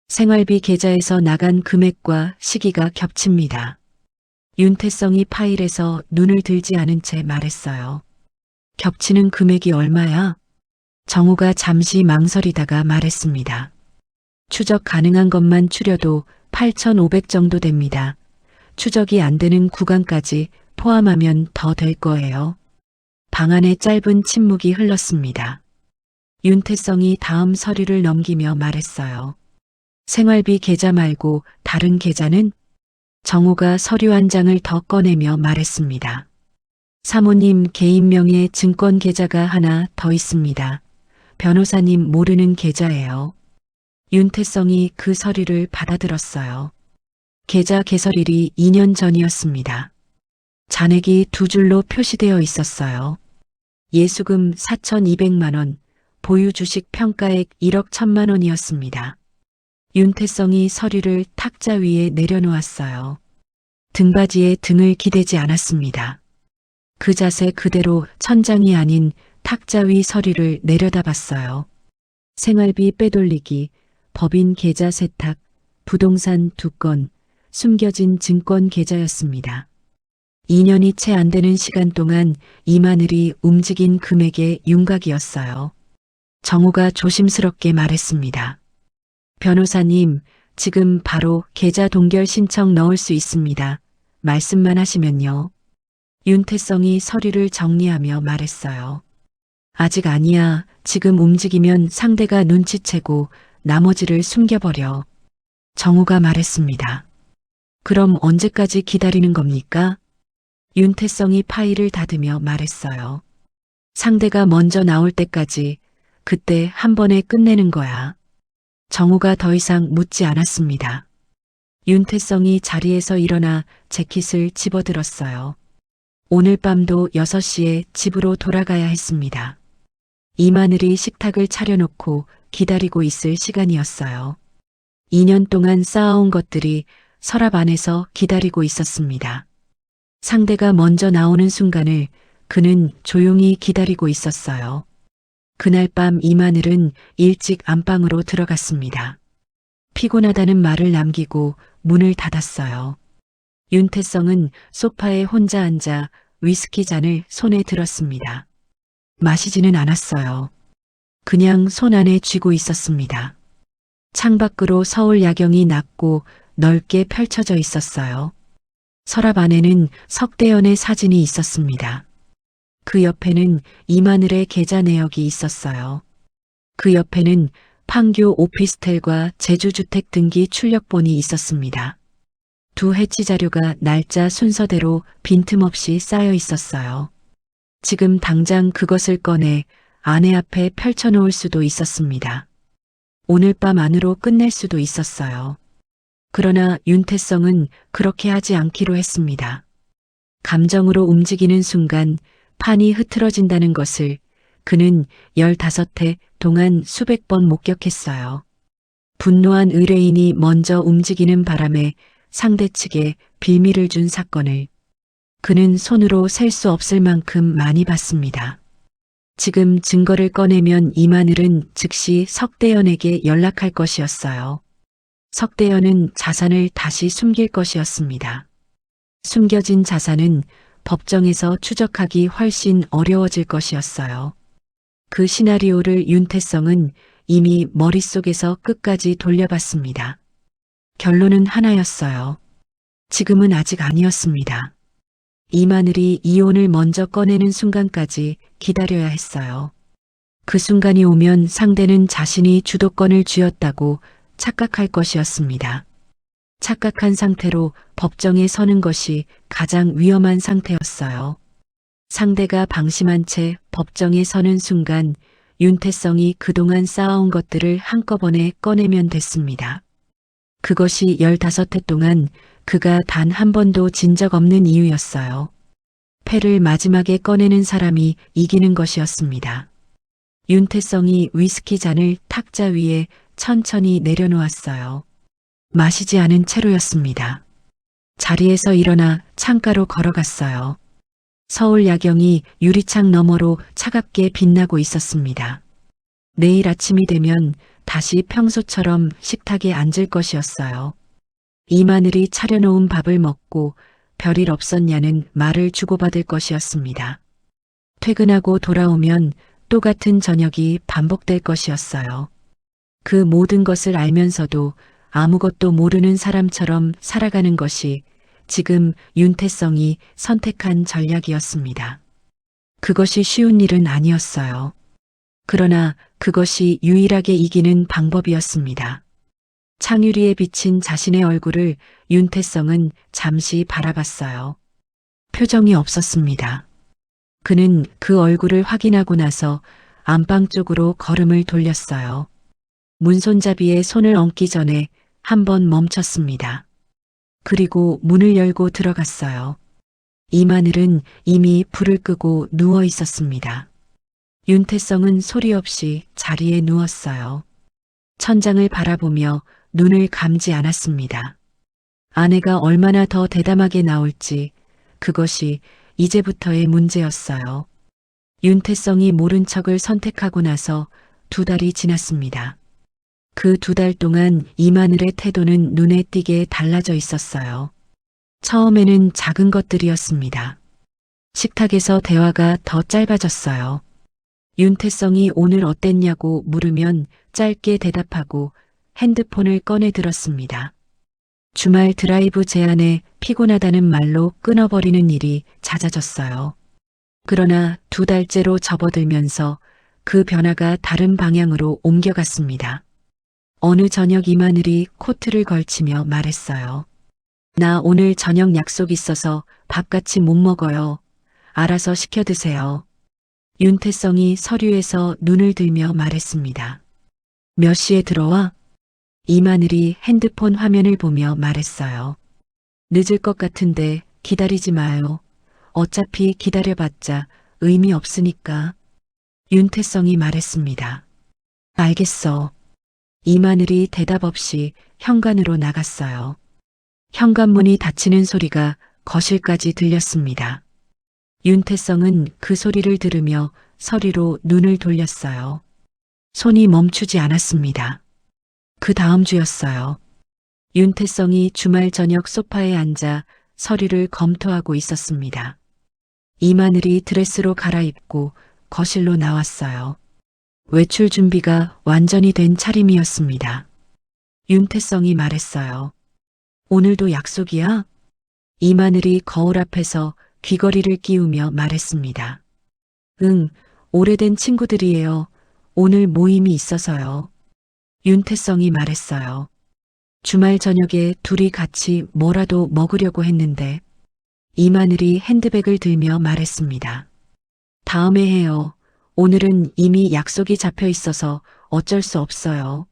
생활비 계좌에서 나간 금액과 시기가 겹칩니다. 윤태성이 파일에서 눈을 들지 않은 채 말했어요. 겹치는 금액이 얼마야? 정우가 잠시 망설이다가 말했습니다. 추적 가능한 것만 추려도 8,500 정도 됩니다. 추적이 안 되는 구간까지 포함하면 더 될 거예요. 방 안에 짧은 침묵이 흘렀습니다. 윤태성이 다음 서류를 넘기며 말했어요. 생활비 계좌 말고 다른 계좌는? 정우가 서류 한 장을 더 꺼내며 말했습니다. 사모님 개인 명의 증권 계좌가 하나 더 있습니다. 변호사님 모르는 계좌예요. 윤태성이 그 서류를 받아들었어요. 계좌 개설일이 2년 전이었습니다. 잔액이 2줄로 표시되어 있었어요. 예수금 4,200만 원, 보유 주식 평가액 1억 1천만 원이었습니다. 윤태성이 서류를 탁자 위에 내려놓았어요. 등받이에 등을 기대지 않았습니다. 그 자세 그대로 천장이 아닌 탁자 위 서류를 내려다봤어요. 생활비 빼돌리기, 법인 계좌 세탁, 부동산 2건, 숨겨진 증권 계좌였습니다. 2년이 채 안 되는 시간 동안 이마늘이 움직인 금액의 윤곽이었어요. 정우가 조심스럽게 말했습니다. 변호사님, 지금 바로 계좌 동결 신청 넣을 수 있습니다. 말씀만 하시면요. 윤태성이 서류를 정리하며 말했어요. 아직 아니야. 지금 움직이면 상대가 눈치채고 나머지를 숨겨버려. 정우가 말했습니다. 그럼 언제까지 기다리는 겁니까? 윤태성이 파일을 닫으며 말했어요. 상대가 먼저 나올 때까지, 그때 한 번에 끝내는 거야. 정우가 더 이상 묻지 않았습니다. 윤태성이 자리에서 일어나 재킷을 집어들었어요. 오늘 밤도 6시에 집으로 돌아가야 했습니다. 이마늘이 식탁을 차려놓고 기다리고 있을 시간이었어요. 2년 동안 쌓아온 것들이 서랍 안에서 기다리고 있었습니다. 상대가 먼저 나오는 순간을 그는 조용히 기다리고 있었어요. 그날 밤 이마늘은 일찍 안방으로 들어갔습니다. 피곤하다는 말을 남기고 문을 닫았어요. 윤태성은 소파에 혼자 앉아 위스키 잔을 손에 들었습니다. 마시지는 않았어요. 그냥 손 안에 쥐고 있었습니다. 창밖으로 서울 야경이 낮고 넓게 펼쳐져 있었어요. 서랍 안에는 석대현의 사진이 있었습니다. 그 옆에는 이마늘의 계좌 내역이 있었어요. 그 옆에는 판교 오피스텔과 제주주택 등기 출력본이 있었습니다. 두 해치 자료가 날짜 순서대로 빈틈없이 쌓여 있었어요. 지금 당장 그것을 꺼내 아내 앞에 펼쳐놓을 수도 있었습니다. 오늘 밤 안으로 끝낼 수도 있었어요. 그러나 윤태성은 그렇게 하지 않기로 했습니다. 감정으로 움직이는 순간 판이 흐트러진다는 것을 그는 15회 동안 수백 번 목격했어요. 분노한 의뢰인이 먼저 움직이는 바람에 상대 측에 빌미를 준 사건을 그는 손으로 셀 수 없을 만큼 많이 봤습니다. 지금 증거를 꺼내면 이마늘은 즉시 석대현에게 연락할 것이었어요. 석대현은 자산을 다시 숨길 것이었습니다. 숨겨진 자산은 법정에서 추적하기 훨씬 어려워질 것이었어요. 그 시나리오를 윤태성은 이미 머릿속에서 끝까지 돌려봤습니다. 결론은 하나였어요. 지금은 아직 아니었습니다. 이마늘이 이혼을 먼저 꺼내는 순간까지 기다려야 했어요. 그 순간이 오면 상대는 자신이 주도권을 쥐었다고 착각할 것이었습니다. 착각한 상태로 법정에 서는 것이 가장 위험한 상태였어요. 상대가 방심한 채 법정에 서는 순간 윤태성이 그동안 쌓아온 것들을 한꺼번에 꺼내면 됐습니다. 그것이 15회 동안 그가 단 한 번도 진 적 없는 이유였어요. 패를 마지막에 꺼내는 사람이 이기는 것이었습니다. 윤태성이 위스키 잔을 탁자 위에 천천히 내려놓았어요. 마시지 않은 채로였습니다. 자리에서 일어나 창가로 걸어갔어요. 서울 야경이 유리창 너머로 차갑게 빛나고 있었습니다. 내일 아침이 되면 다시 평소처럼 식탁에 앉을 것이었어요. 이마늘이 차려놓은 밥을 먹고 별일 없었냐는 말을 주고받을 것이었습니다. 퇴근하고 돌아오면 똑같은 저녁이 반복될 것이었어요. 그 모든 것을 알면서도 아무것도 모르는 사람처럼 살아가는 것이 지금 윤태성이 선택한 전략이었습니다. 그것이 쉬운 일은 아니었어요. 그러나 그것이 유일하게 이기는 방법이었습니다. 창유리에 비친 자신의 얼굴을 윤태성은 잠시 바라봤어요. 표정이 없었습니다. 그는 그 얼굴을 확인하고 나서 안방 쪽으로 걸음을 돌렸어요. 문손잡이에 손을 얹기 전에 한 번 멈췄습니다. 그리고 문을 열고 들어갔어요. 이마늘은 이미 불을 끄고 누워 있었습니다. 윤태성은 소리 없이 자리에 누웠어요. 천장을 바라보며 눈을 감지 않았습니다. 아내가 얼마나 더 대담하게 나올지 그것이 이제부터의 문제였어요. 윤태성이 모른 척을 선택하고 나서 2달이 지났습니다. 그 2달 동안 이마늘의 태도는 눈에 띄게 달라져 있었어요. 처음에는 작은 것들이었습니다. 식탁에서 대화가 더 짧아졌어요. 윤태성이 오늘 어땠냐고 물으면 짧게 대답하고 핸드폰을 꺼내 들었습니다. 주말 드라이브 제안에 피곤하다는 말로 끊어버리는 일이 잦아졌어요. 그러나 2달째로 접어들면서 그 변화가 다른 방향으로 옮겨갔습니다. 어느 저녁 이마늘이 코트를 걸치며 말했어요. 나 오늘 저녁 약속 있어서 밥 같이 못 먹어요. 알아서 시켜 드세요. 윤태성이 서류에서 눈을 들며 말했습니다. 몇 시에 들어와? 이마늘이 핸드폰 화면을 보며 말했어요. 늦을 것 같은데 기다리지 마요. 어차피 기다려봤자 의미 없으니까. 윤태성이 말했습니다. 알겠어. 이마늘이 대답 없이 현관으로 나갔어요. 현관문이 닫히는 소리가 거실까지 들렸습니다. 윤태성은 그 소리를 들으며 서리로 눈을 돌렸어요. 손이 멈추지 않았습니다. 그 다음 주였어요. 윤태성이 주말 저녁 소파에 앉아 서류를 검토하고 있었습니다. 이마늘이 드레스로 갈아입고 거실로 나왔어요. 외출 준비가 완전히 된 차림이었습니다. 윤태성이 말했어요. 오늘도 약속이야? 이마늘이 거울 앞에서 귀걸이를 끼우며 말했습니다. 응, 오래된 친구들이에요. 오늘 모임이 있어서요. 윤태성이 말했어요. 주말 저녁에 둘이 같이 뭐라도 먹으려고 했는데 이마늘이 핸드백을 들며 말했습니다. 다음에 해요. 오늘은 이미 약속이 잡혀 있어서 어쩔 수 없어요.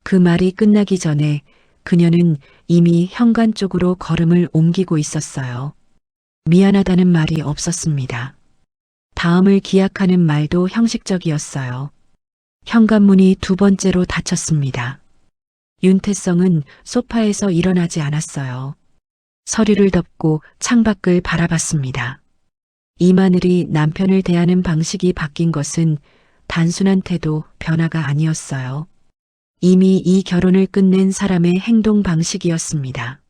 그 말이 끝나기 전에 그녀는 이미 현관 쪽으로 걸음을 옮기고 있었어요. 미안하다는 말이 없었습니다. 다음을 기약하는 말도 형식적이었어요. 현관문이 2번째로 닫혔습니다. 윤태성은 소파에서 일어나지 않았어요. 서류를 덮고 창밖을 바라봤습니다. 이마늘이 남편을 대하는 방식이 바뀐 것은 단순한 태도, 변화가 아니었어요. 이미 이 결혼을 끝낸 사람의 행동 방식이었습니다.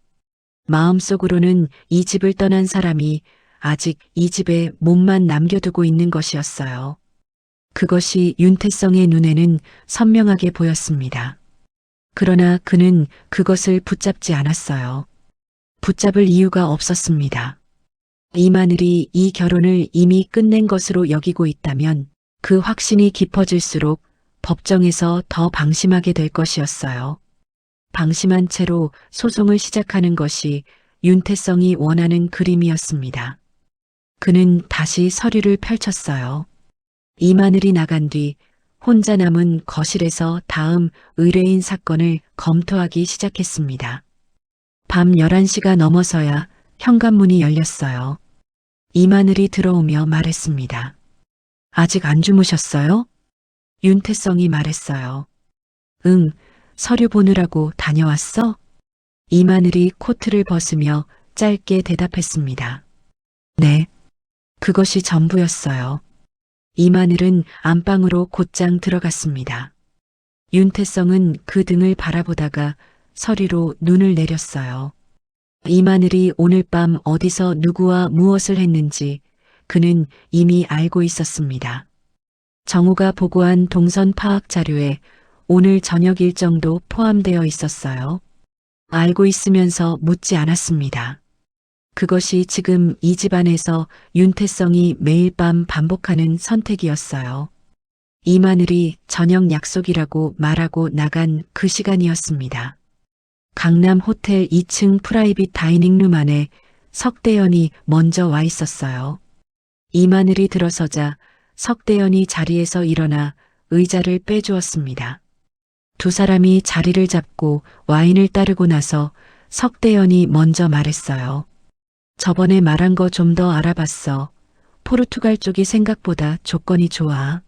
마음속으로는 이 집을 떠난 사람이 아직 이 집에 몸만 남겨두고 있는 것이었어요. 그것이 윤태성의 눈에는 선명하게 보였습니다. 그러나 그는 그것을 붙잡지 않았어요. 붙잡을 이유가 없었습니다. 이마늘이 이 결혼을 이미 끝낸 것으로 여기고 있다면 그 확신이 깊어질수록 법정에서 더 방심하게 될 것이었어요. 방심한 채로 소송을 시작하는 것이 윤태성이 원하는 그림이었습니다. 그는 다시 서류를 펼쳤어요. 이마늘이 나간 뒤 혼자 남은 거실에서 다음 의뢰인 사건을 검토하기 시작했습니다. 밤 11시가 넘어서야 현관문이 열렸어요. 이마늘이 들어오며 말했습니다. 아직 안 주무셨어요? 윤태성이 말했어요. 응, 서류 보느라고 다녀왔어? 이마늘이 코트를 벗으며 짧게 대답했습니다. 네, 그것이 전부였어요. 이마늘은 안방으로 곧장 들어갔습니다. 윤태성은 그 등을 바라보다가 서리로 눈을 내렸어요. 이마늘이 오늘 밤 어디서 누구와 무엇을 했는지 그는 이미 알고 있었습니다. 정우가 보고한 동선 파악 자료에 오늘 저녁 일정도 포함되어 있었어요. 알고 있으면서 묻지 않았습니다. 그것이 지금 이 집안에서 윤태성이 매일 밤 반복하는 선택이었어요. 이마늘이 저녁 약속이라고 말하고 나간 그 시간이었습니다. 강남 호텔 2층 프라이빗 다이닝룸 안에 석대현이 먼저 와 있었어요. 이마늘이 들어서자 석대현이 자리에서 일어나 의자를 빼주었습니다. 2 사람이 자리를 잡고 와인을 따르고 나서 석대현이 먼저 말했어요. 저번에 말한 거 좀 더 알아봤어. 포르투갈 쪽이 생각보다 조건이 좋아.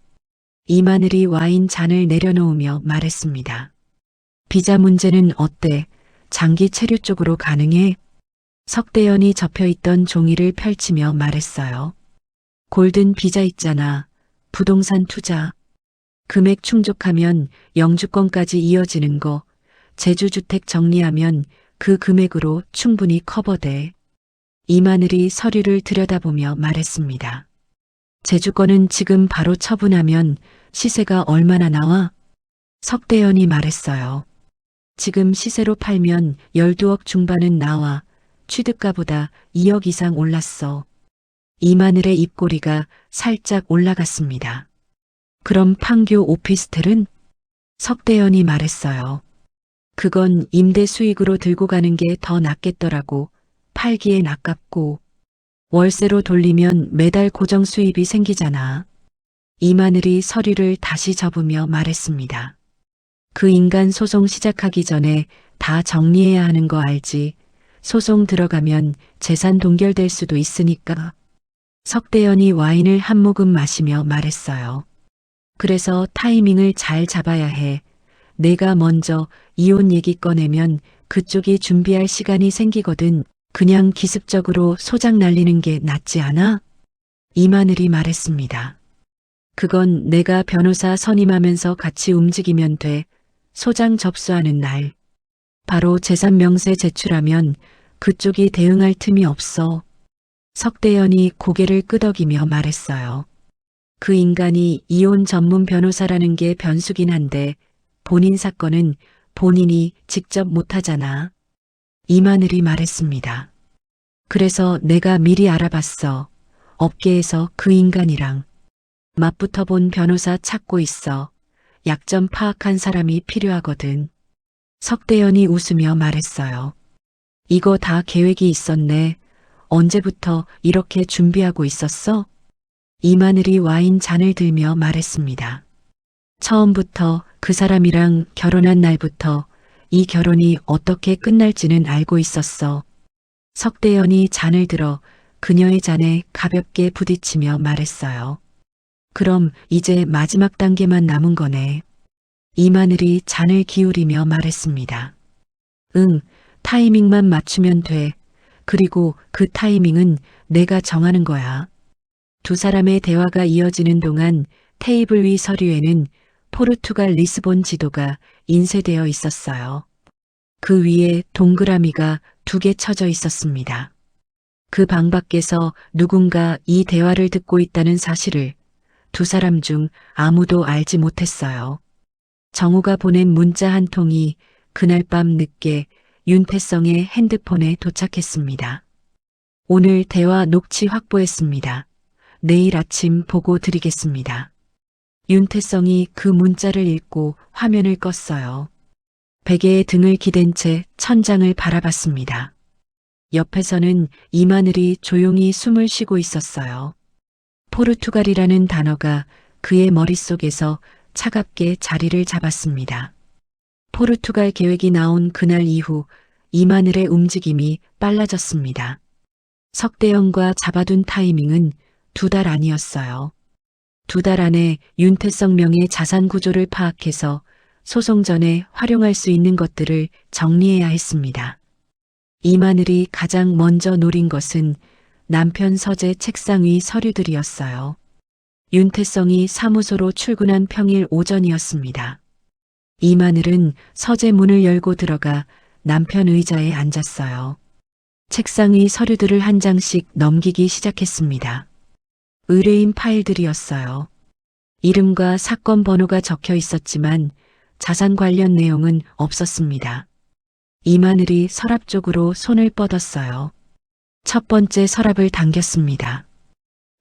이마늘이 와인 잔을 내려놓으며 말했습니다. 비자 문제는 어때? 장기 체류 쪽으로 가능해? 석대현이 접혀있던 종이를 펼치며 말했어요. 골든 비자 있잖아. 부동산 투자. 금액 충족하면 영주권까지 이어지는 거. 제주주택 정리하면 그 금액으로 충분히 커버돼. 이마늘이 서류를 들여다보며 말했습니다. 제주권은 지금 바로 처분하면 시세가 얼마나 나와? 석대현이 말했어요. 지금 시세로 팔면 12억 중반은 나와. 취득가보다 2억 이상 올랐어. 이마늘의 입꼬리가 살짝 올라갔습니다. 그럼 판교 오피스텔은? 석대현이 말했어요. 그건 임대 수익으로 들고 가는 게 더 낫겠더라고. 팔기엔 아깝고. 월세로 돌리면 매달 고정 수입이 생기잖아. 이마늘이 서류를 다시 접으며 말했습니다. 그 인간 소송 시작하기 전에 다 정리해야 하는 거 알지? 소송 들어가면 재산 동결될 수도 있으니까. 석대현이 와인을 한 모금 마시며 말했어요. 그래서 타이밍을 잘 잡아야 해. 내가 먼저 이혼 얘기 꺼내면 그쪽이 준비할 시간이 생기거든. 그냥 기습적으로 소장 날리는 게 낫지 않아? 이마늘이 말했습니다. 그건 내가 변호사 선임하면서 같이 움직이면 돼. 소장 접수하는 날. 바로 재산 명세 제출하면 그쪽이 대응할 틈이 없어. 석대현이 고개를 끄덕이며 말했어요. 그 인간이 이혼 전문 변호사라는 게 변수긴 한데 본인 사건은 본인이 직접 못하잖아. 이마늘이 말했습니다. 그래서 내가 미리 알아봤어. 업계에서 그 인간이랑 맞붙어 본 변호사 찾고 있어. 약점 파악한 사람이 필요하거든. 석대현이 웃으며 말했어요. 이거 다 계획이 있었네. 언제부터 이렇게 준비하고 있었어? 이마늘이 와인 잔을 들며 말했습니다. 처음부터 그 사람이랑 결혼한 날부터 이 결혼이 어떻게 끝날지는 알고 있었어. 석대현이 잔을 들어 그녀의 잔에 가볍게 부딪히며 말했어요. 그럼 이제 마지막 단계만 남은 거네. 이마늘이 잔을 기울이며 말했습니다. 응, 타이밍만 맞추면 돼. 그리고 그 타이밍은 내가 정하는 거야. 두 사람의 대화가 이어지는 동안 테이블 위 서류에는 포르투갈 리스본 지도가 인쇄되어 있었어요. 그 위에 동그라미가 2개 쳐져 있었습니다. 그 방 밖에서 누군가 이 대화를 듣고 있다는 사실을 두 사람 중 아무도 알지 못했어요. 정우가 보낸 문자 한 통이 그날 밤 늦게 윤태성의 핸드폰에 도착했습니다. 오늘 대화 녹취 확보했습니다. 내일 아침 보고 드리겠습니다. 윤태성이 그 문자를 읽고 화면을 껐어요. 베개에 등을 기댄 채 천장을 바라봤습니다. 옆에서는 이마늘이 조용히 숨을 쉬고 있었어요. 포르투갈이라는 단어가 그의 머릿속에서 차갑게 자리를 잡았습니다. 포르투갈 계획이 나온 그날 이후 이마늘의 움직임이 빨라졌습니다. 석대현과 잡아둔 타이밍은 2달 아니었어요. 2달 안에 윤태성 명의 자산 구조를 파악해서 소송 전에 활용할 수 있는 것들을 정리해야 했습니다. 이마늘이 가장 먼저 노린 것은 남편 서재 책상 위 서류들이었어요. 윤태성이 사무소로 출근한 평일 오전이었습니다. 이마늘은 서재 문을 열고 들어가 남편 의자에 앉았어요. 책상 위 서류들을 한 장씩 넘기기 시작했습니다. 의뢰인 파일들이었어요. 이름과 사건 번호가 적혀 있었지만 자산 관련 내용은 없었습니다. 이마늘이 서랍 쪽으로 손을 뻗었어요. 첫 번째 서랍을 당겼습니다.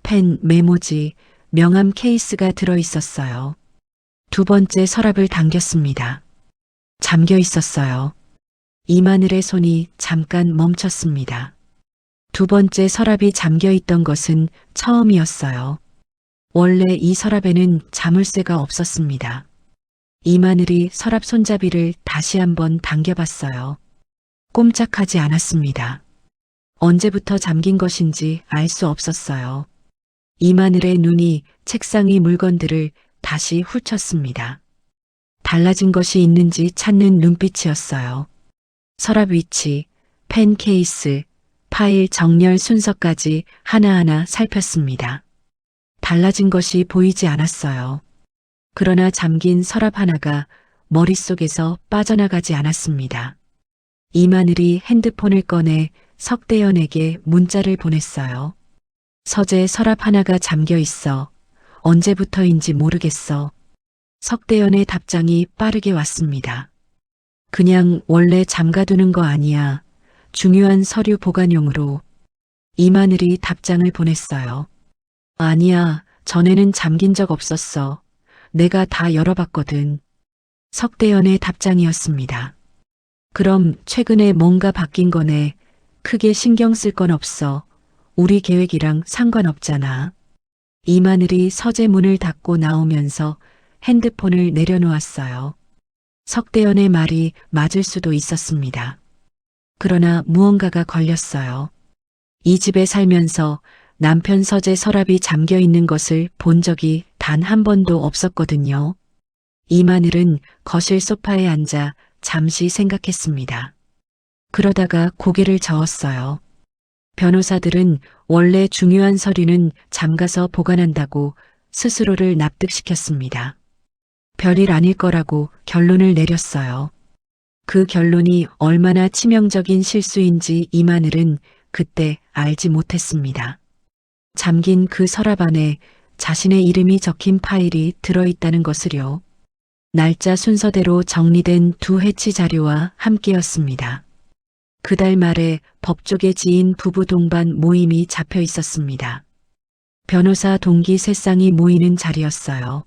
펜, 메모지, 명함 케이스가 들어 있었어요. 두 번째 서랍을 당겼습니다. 잠겨 있었어요. 이마늘의 손이 잠깐 멈췄습니다. 두 번째 서랍이 잠겨 있던 것은 처음이었어요. 원래 이 서랍에는 자물쇠가 없었습니다. 이마늘이 서랍 손잡이를 다시 한번 당겨봤어요. 꼼짝하지 않았습니다. 언제부터 잠긴 것인지 알 수 없었어요. 이마늘의 눈이 책상 위 물건들을 다시 훑쳤습니다. 달라진 것이 있는지 찾는 눈빛이었어요. 서랍 위치, 펜 케이스, 파일 정렬 순서까지 하나하나 살폈습니다. 달라진 것이 보이지 않았어요. 그러나 잠긴 서랍 하나가 머릿속에서 빠져나가지 않았습니다. 이마늘이 핸드폰을 꺼내 석대현에게 문자를 보냈어요. 서재 서랍 하나가 잠겨 있어. 언제부터인지 모르겠어. 석대현의 답장이 빠르게 왔습니다. 그냥 원래 잠가두는 거 아니야. 중요한 서류 보관용으로. 이마늘이 답장을 보냈어요. 아니야, 전에는 잠긴 적 없었어. 내가 다 열어봤거든. 석대현의 답장이었습니다. 그럼 최근에 뭔가 바뀐 거네. 크게 신경 쓸 건 없어. 우리 계획이랑 상관없잖아. 이마늘이 서재 문을 닫고 나오면서 핸드폰을 내려놓았어요. 석대현의 말이 맞을 수도 있었습니다. 그러나 무언가가 걸렸어요. 이 집에 살면서 남편 서재 서랍이 잠겨 있는 것을 본 적이 단 한 번도 없었거든요. 이마늘은 거실 소파에 앉아 잠시 생각했습니다. 그러다가 고개를 저었어요. 변호사들은 원래 중요한 서류는 잠가서 보관한다고 스스로를 납득시켰습니다. 별일 아닐 거라고 결론을 내렸어요. 그 결론이 얼마나 치명적인 실수인지 이마늘은 그때 알지 못했습니다. 잠긴 그 서랍 안에 자신의 이름이 적힌 파일이 들어있다는 것을요. 날짜 순서대로 정리된 두 해치 자료와 함께였습니다. 그달 말에 법조계 지인 부부 동반 모임이 잡혀 있었습니다. 변호사 동기 세 쌍이 모이는 자리였어요.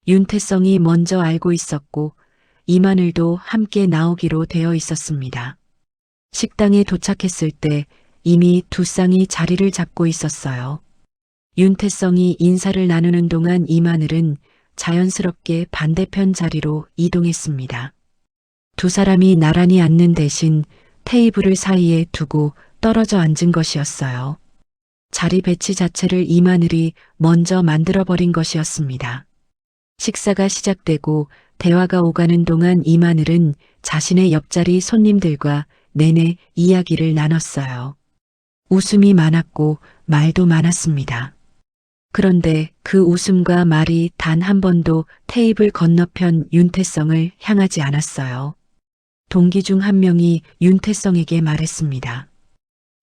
윤태성이 먼저 알고 있었고 이마늘도 함께 나오기로 되어 있었습니다. 식당에 도착했을 때 이미 두 쌍이 자리를 잡고 있었어요. 윤태성이 인사를 나누는 동안 이마늘은 자연스럽게 반대편 자리로 이동했습니다. 두 사람이 나란히 앉는 대신 테이블을 사이에 두고 떨어져 앉은 것이었어요. 자리 배치 자체를 이마늘이 먼저 만들어버린 것이었습니다. 식사가 시작되고 대화가 오가는 동안 이마늘은 자신의 옆자리 손님들과 내내 이야기를 나눴어요. 웃음이 많았고 말도 많았습니다. 그런데 그 웃음과 말이 단 한 번도 테이블 건너편 윤태성을 향하지 않았어요. 동기 중 한 명이 윤태성에게 말했습니다.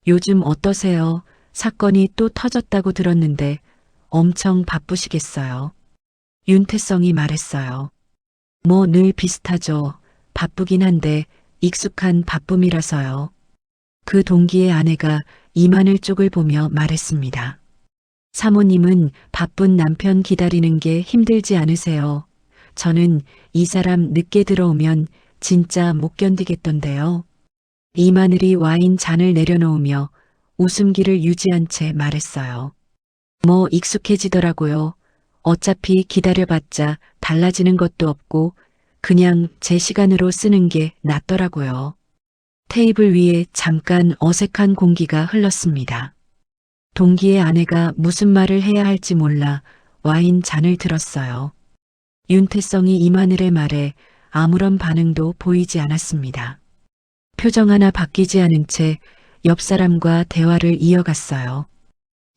요즘 어떠세요? 사건이 또 터졌다고 들었는데 엄청 바쁘시겠어요? 윤태성이 말했어요. 뭐 늘 비슷하죠. 바쁘긴 한데 익숙한 바쁨이라서요. 그 동기의 아내가 이마늘 쪽을 보며 말했습니다. 사모님은 바쁜 남편 기다리는 게 힘들지 않으세요? 저는 이 사람 늦게 들어오면 진짜 못 견디겠던데요. 이마늘이 와인 잔을 내려놓으며 웃음기를 유지한 채 말했어요. 뭐 익숙해지더라고요. 어차피 기다려봤자 달라지는 것도 없고 그냥 제 시간으로 쓰는 게 낫더라고요. 테이블 위에 잠깐 어색한 공기가 흘렀습니다. 동기의 아내가 무슨 말을 해야 할지 몰라 와인 잔을 들었어요. 윤태성이 이마늘의 말에 아무런 반응도 보이지 않았습니다. 표정 하나 바뀌지 않은 채 옆 사람과 대화를 이어갔어요.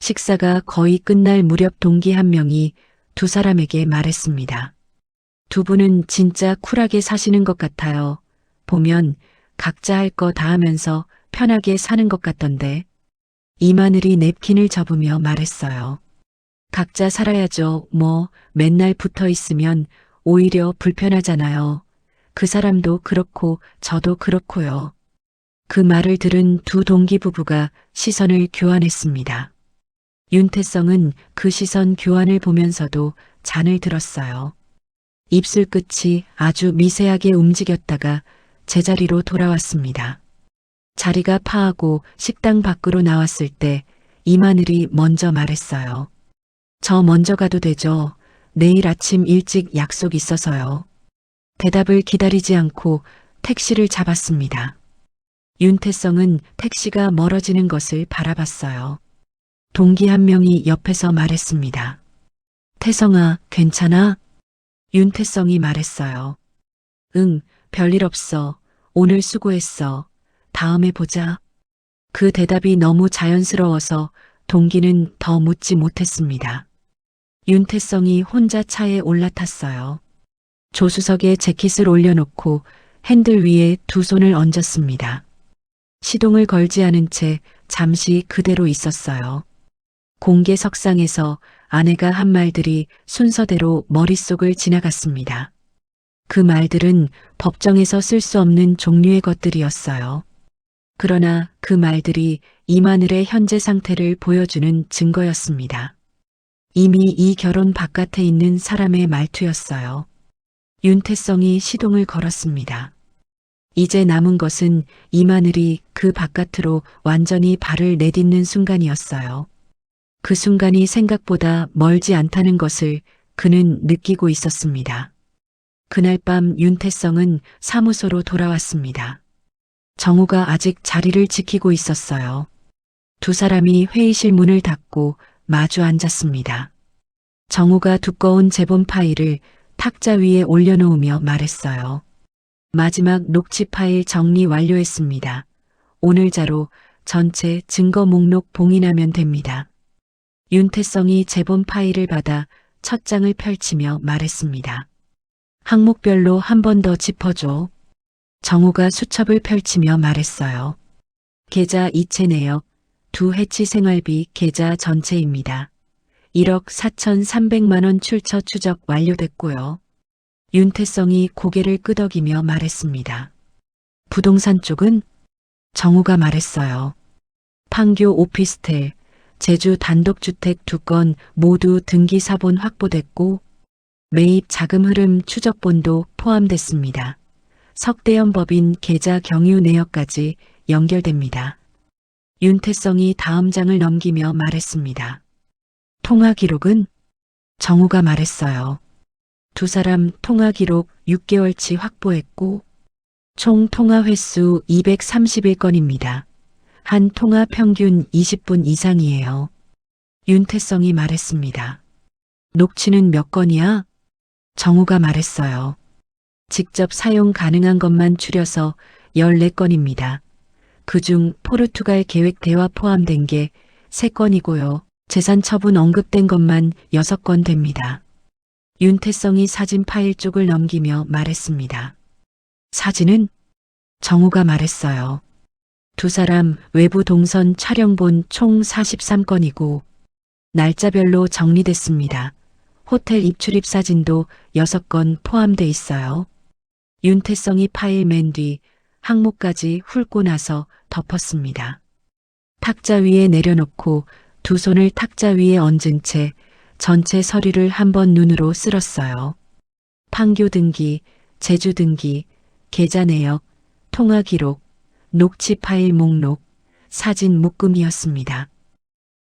식사가 거의 끝날 무렵 동기 한 명이 두 사람에게 말했습니다. 두 분은 진짜 쿨하게 사시는 것 같아요. 보면 각자 할 거 다 하면서 편하게 사는 것 같던데. 이마늘이 냅킨을 접으며 말했어요. 각자 살아야죠. 뭐 맨날 붙어 있으면 오히려 불편하잖아요. 그 사람도 그렇고 저도 그렇고요. 그 말을 들은 두 동기 부부가 시선을 교환했습니다. 윤태성은 그 시선 교환을 보면서도 잔을 들었어요. 입술 끝이 아주 미세하게 움직였다가 제자리로 돌아왔습니다. 자리가 파하고 식당 밖으로 나왔을 때 이마늘이 먼저 말했어요. 저 먼저 가도 되죠? 내일 아침 일찍 약속 있어서요. 대답을 기다리지 않고 택시를 잡았습니다. 윤태성은 택시가 멀어지는 것을 바라봤어요. 동기 한 명이 옆에서 말했습니다. 태성아, 괜찮아? 윤태성이 말했어요. 응, 별일 없어. 오늘 수고했어. 다음에 보자. 그 대답이 너무 자연스러워서 동기는 더 묻지 못했습니다. 윤태성이 혼자 차에 올라탔어요. 조수석에 재킷을 올려놓고 핸들 위에 두 손을 얹었습니다. 시동을 걸지 않은 채 잠시 그대로 있었어요. 공개석상에서 아내가 한 말들이 순서대로 머릿속을 지나갔습니다. 그 말들은 법정에서 쓸 수 없는 종류의 것들이었어요. 그러나 그 말들이 이마늘의 현재 상태를 보여주는 증거였습니다. 이미 이 결혼 바깥에 있는 사람의 말투였어요. 윤태성이 시동을 걸었습니다. 이제 남은 것은 이마늘이 그 바깥으로 완전히 발을 내딛는 순간이었어요. 그 순간이 생각보다 멀지 않다는 것을 그는 느끼고 있었습니다. 그날 밤 윤태성은 사무소로 돌아왔습니다. 정우가 아직 자리를 지키고 있었어요. 두 사람이 회의실 문을 닫고 마주 앉았습니다. 정우가 두꺼운 재본 파일을 탁자 위에 올려놓으며 말했어요. 마지막 녹취 파일 정리 완료했습니다. 오늘자로 전체 증거 목록 봉인하면 됩니다. 윤태성이 재본 파일을 받아 첫 장을 펼치며 말했습니다. 항목별로 한 번 더 짚어줘. 정우가 수첩을 펼치며 말했어요. 계좌 이체 내역, 두 해치 생활비 계좌 전체입니다. 1억 4,300만 원 출처 추적 완료됐고요. 윤태성이 고개를 끄덕이며 말했습니다. 부동산 쪽은? 정우가 말했어요. 판교 오피스텔, 제주 단독주택 2건 모두 등기 사본 확보됐고 매입 자금 흐름 추적본도 포함됐습니다. 석대현 법인 계좌 경유 내역까지 연결됩니다. 윤태성이 다음 장을 넘기며 말했습니다. 통화 기록은? 정우가 말했어요. 두 사람 통화 기록 6개월치 확보했고 총 통화 횟수 231건입니다. 한 통화 평균 20분 이상이에요. 윤태성이 말했습니다. 녹취는 몇 건이야? 정우가 말했어요. 직접 사용 가능한 것만 추려서 14건입니다. 그중 포르투갈 계획 대화 포함된 게 3건이고요. 재산 처분 언급된 것만 6건 됩니다. 윤태성이 사진 파일 쪽을 넘기며 말했습니다. 사진은? 정우가 말했어요. 두 사람 외부 동선 촬영본 총 43건이고 날짜별로 정리됐습니다. 호텔 입출입 사진도 6건 포함돼 있어요. 윤태성이 파일 맨 뒤 항목까지 훑고 나서 덮었습니다. 탁자 위에 내려놓고 두 손을 탁자 위에 얹은 채 전체 서류를 한번 눈으로 쓸었어요. 판교 등기, 제주 등기, 계좌 내역, 통화 기록, 녹취 파일 목록, 사진 묶음이었습니다.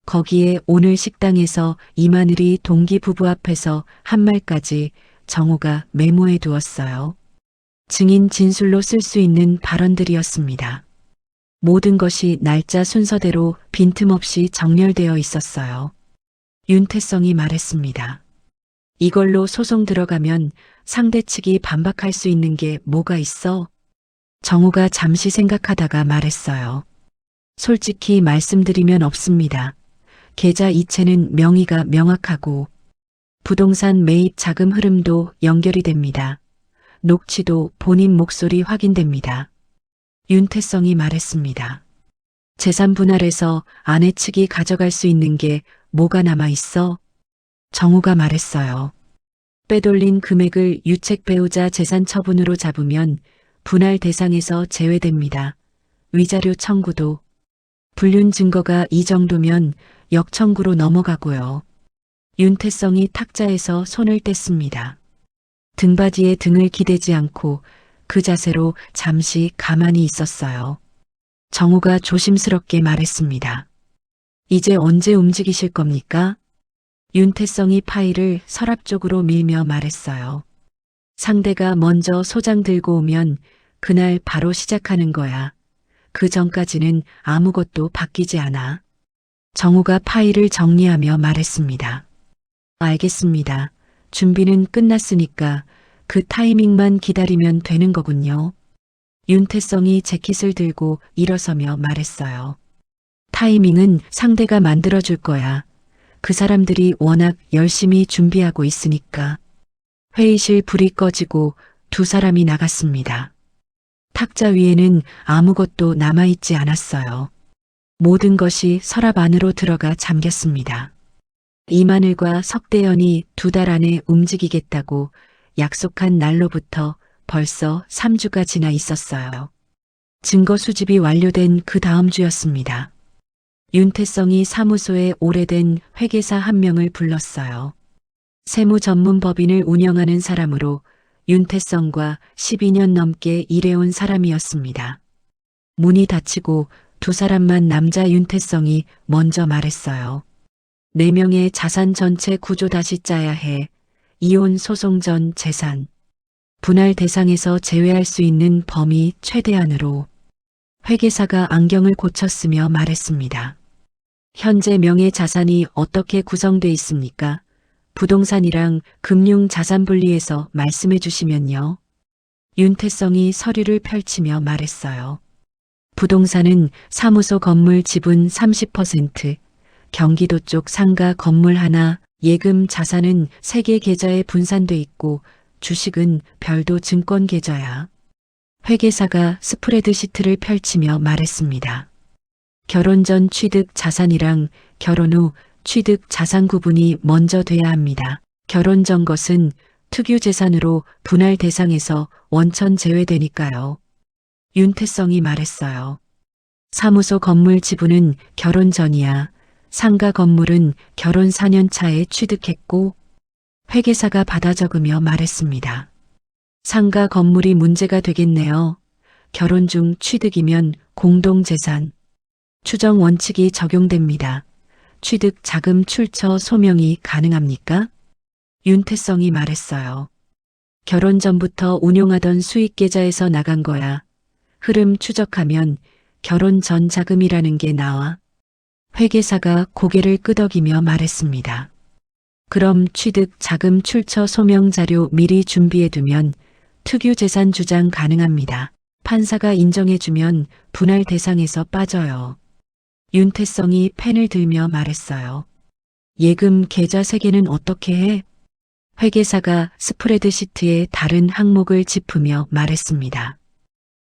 거기에 오늘 식당에서 이마늘이 동기 부부 앞에서 한 말까지 정우가 메모해 두었어요. 증인 진술로 쓸 수 있는 발언들이었습니다. 모든 것이 날짜 순서대로 빈틈없이 정렬되어 있었어요. 윤태성이 말했습니다. 이걸로 소송 들어가면 상대 측이 반박할 수 있는 게 뭐가 있어? 정우가 잠시 생각하다가 말했어요. 솔직히 말씀드리면 없습니다. 계좌 이체는 명의가 명확하고 부동산 매입 자금 흐름도 연결이 됩니다. 녹취도 본인 목소리 확인됩니다. 윤태성이 말했습니다. 재산 분할해서 아내 측이 가져갈 수 있는 게 뭐가 남아 있어? 정우가 말했어요. 빼돌린 금액을 유책 배우자 재산 처분으로 잡으면 분할 대상에서 제외됩니다. 위자료 청구도. 불륜 증거가 이 정도면 역청구로 넘어가고요. 윤태성이 탁자에서 손을 뗐습니다. 등받이에 등을 기대지 않고 그 자세로 잠시 가만히 있었어요. 정우가 조심스럽게 말했습니다. 이제 언제 움직이실 겁니까? 윤태성이 파일을 서랍 쪽으로 밀며 말했어요. 상대가 먼저 소장 들고 오면 그날 바로 시작하는 거야. 그 전까지는 아무것도 바뀌지 않아. 정우가 파일을 정리하며 말했습니다. 알겠습니다. 준비는 끝났으니까 그 타이밍만 기다리면 되는 거군요. 윤태성이 재킷을 들고 일어서며 말했어요. 타이밍은 상대가 만들어줄 거야. 그 사람들이 워낙 열심히 준비하고 있으니까. 회의실 불이 꺼지고 두 사람이 나갔습니다. 탁자 위에는 아무것도 남아있지 않았어요. 모든 것이 서랍 안으로 들어가 잠겼습니다. 이마늘과 석대현이 2달 안에 움직이겠다고 약속한 날로부터 벌써 3주가 지나 있었어요. 증거 수집이 완료된 그 다음 주였습니다. 윤태성이 사무소에 오래된 회계사 한 명을 불렀어요. 세무 전문 법인을 운영하는 사람으로 윤태성과 12년 넘게 일해온 사람이었습니다. 문이 닫히고 두 사람만 남자 윤태성이 먼저 말했어요. 4명의 자산 전체 구조 다시 짜야 해. 이혼 소송 전 재산. 분할 대상에서 제외할 수 있는 범위 최대한으로. 회계사가 안경을 고쳤으며 말했습니다. 현재 명의 자산이 어떻게 구성돼 있습니까? 부동산이랑 금융 자산 분리해서 말씀해 주시면요. 윤태성이 서류를 펼치며 말했어요. 부동산은 사무소 건물 지분 30%, 경기도 쪽 상가 건물 하나, 예금 자산은 3개 계좌에 분산돼 있고 주식은 별도 증권 계좌야. 회계사가 스프레드시트를 펼치며 말했습니다. 결혼 전 취득 자산이랑 결혼 후 취득 자산 구분이 먼저 돼야 합니다. 결혼 전 것은 특유 재산으로 분할 대상에서 원천 제외되니까요. 윤태성이 말했어요. 사무소 건물 지분은 결혼 전이야. 상가 건물은 결혼 4년 차에 취득했고 회계사가 받아 적으며 말했습니다. 상가 건물이 문제가 되겠네요. 결혼 중 취득이면 공동재산. 추정 원칙이 적용됩니다. 취득 자금 출처 소명이 가능합니까? 윤태성이 말했어요. 결혼 전부터 운용하던 수익 계좌에서 나간 거야. 흐름 추적하면 결혼 전 자금이라는 게 나와. 회계사가 고개를 끄덕이며 말했습니다. 그럼 취득 자금 출처 소명 자료 미리 준비해두면 특유 재산 주장 가능합니다. 판사가 인정해주면 분할 대상에서 빠져요. 윤태성이 펜을 들며 말했어요. 예금 계좌 3개는 어떻게 해? 회계사가 스프레드시트에 다른 항목을 짚으며 말했습니다.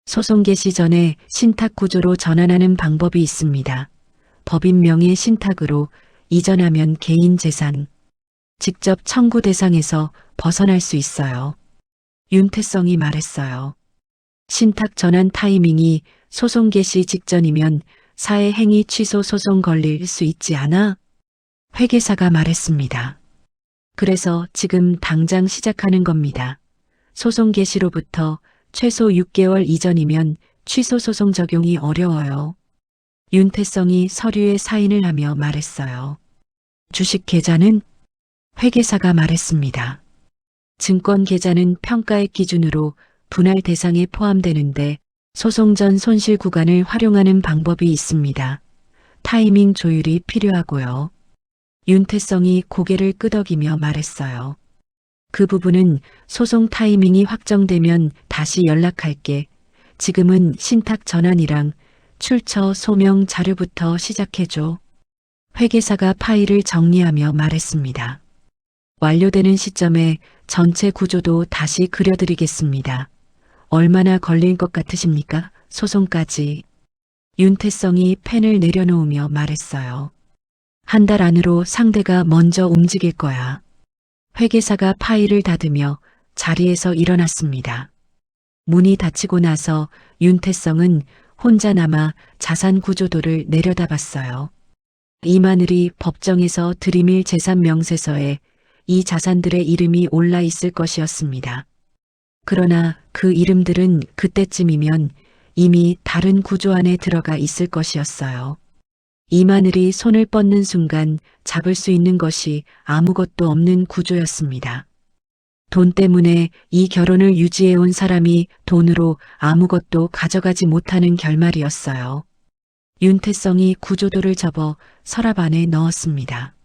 소송 개시 전에 신탁 구조로 전환하는 방법이 있습니다. 법인 명의 신탁으로 이전하면 개인 재산, 직접 청구 대상에서 벗어날 수 있어요. 윤태성이 말했어요. 신탁 전환 타이밍이 소송 개시 직전이면 사회 행위 취소 소송 걸릴 수 있지 않아? 회계사가 말했습니다. 그래서 지금 당장 시작하는 겁니다. 소송 개시로부터 최소 6개월 이전이면 취소 소송 적용이 어려워요. 윤태성이 서류에 사인을 하며 말했어요. 주식 계좌는? 회계사가 말했습니다. 증권 계좌는 평가액 기준으로 분할 대상에 포함되는데 소송 전 손실 구간을 활용하는 방법이 있습니다. 타이밍 조율이 필요하고요. 윤태성이 고개를 끄덕이며 말했어요. 그 부분은 소송 타이밍이 확정되면 다시 연락할게. 지금은 신탁 전환이랑 출처 소명 자료부터 시작해줘. 회계사가 파일을 정리하며 말했습니다. 완료되는 시점에 전체 구조도 다시 그려드리겠습니다. 얼마나 걸릴 것 같으십니까? 소송까지. 윤태성이 펜을 내려놓으며 말했어요. 1달 안으로 상대가 먼저 움직일 거야. 회계사가 파일을 닫으며 자리에서 일어났습니다. 문이 닫히고 나서 윤태성은 혼자 남아 자산 구조도를 내려다봤어요. 이마늘이 법정에서 들이밀 재산 명세서에 이 자산들의 이름이 올라 있을 것이었습니다. 그러나 그 이름들은 그때쯤이면 이미 다른 구조 안에 들어가 있을 것이었어요. 이마늘이 손을 뻗는 순간 잡을 수 있는 것이 아무것도 없는 구조였습니다. 돈 때문에 이 결혼을 유지해온 사람이 돈으로 아무것도 가져가지 못하는 결말이었어요. 윤태성이 구조도를 접어 서랍 안에 넣었습니다.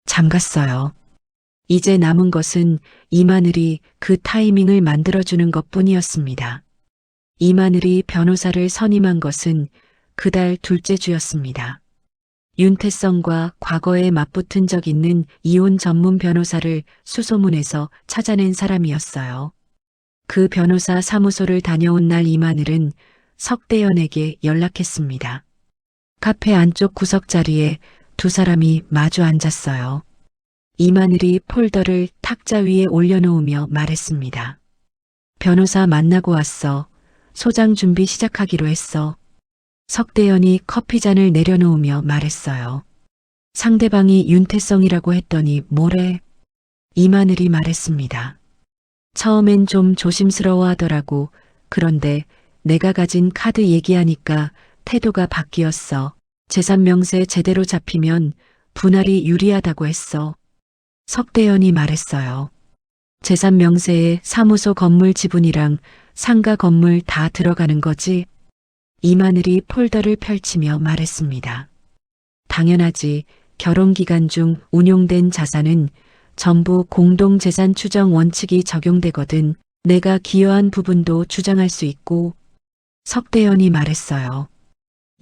잠갔어요. 이제 남은 것은 이마늘이 그 타이밍을 만들어주는 것뿐이었습니다. 이마늘이 변호사를 선임한 것은 그달 둘째 주였습니다. 윤태성과 과거에 맞붙은 적 있는 이혼 전문 변호사를 수소문해서 찾아낸 사람이었어요. 그 변호사 사무소를 다녀온 날 이마늘은 석대현에게 연락했습니다. 카페 안쪽 구석 자리에 두 사람이 마주 앉았어요. 이마늘이 폴더를 탁자 위에 올려놓으며 말했습니다. 변호사 만나고 왔어. 소장 준비 시작하기로 했어. 석대현이 커피잔을 내려놓으며 말했어요. 상대방이 윤태성이라고 했더니 뭐래? 이마늘이 말했습니다. 처음엔 좀 조심스러워 하더라고. 그런데 내가 가진 카드 얘기하니까 태도가 바뀌었어. 재산 명세 제대로 잡히면 분할이 유리하다고 했어. 석대현이 말했어요. 재산 명세에 사무소 건물 지분이랑 상가 건물 다 들어가는 거지? 이마늘이 폴더를 펼치며 말했습니다. 당연하지. 결혼 기간 중 운용된 자산은 전부 공동재산 추정 원칙이 적용되거든. 내가 기여한 부분도 주장할 수 있고. 석대현이 말했어요.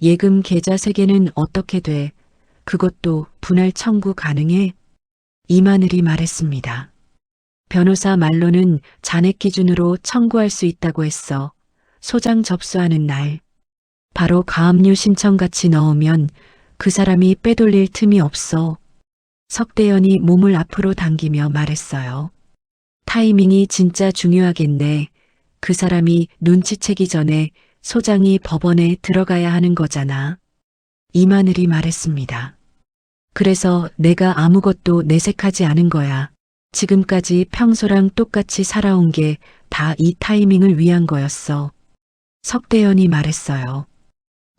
예금 계좌 3개는 어떻게 돼? 그것도 분할 청구 가능해? 이마늘이 말했습니다. 변호사 말로는 잔액 기준으로 청구할 수 있다고 했어. 소장 접수하는 날. 바로 가압류 신청같이 넣으면 그 사람이 빼돌릴 틈이 없어. 석대현이 몸을 앞으로 당기며 말했어요. 타이밍이 진짜 중요하겠네. 그 사람이 눈치채기 전에 소장이 법원에 들어가야 하는 거잖아. 이마늘이 말했습니다. 그래서 내가 아무것도 내색하지 않은 거야. 지금까지 평소랑 똑같이 살아온 게 다 이 타이밍을 위한 거였어. 석대현이 말했어요.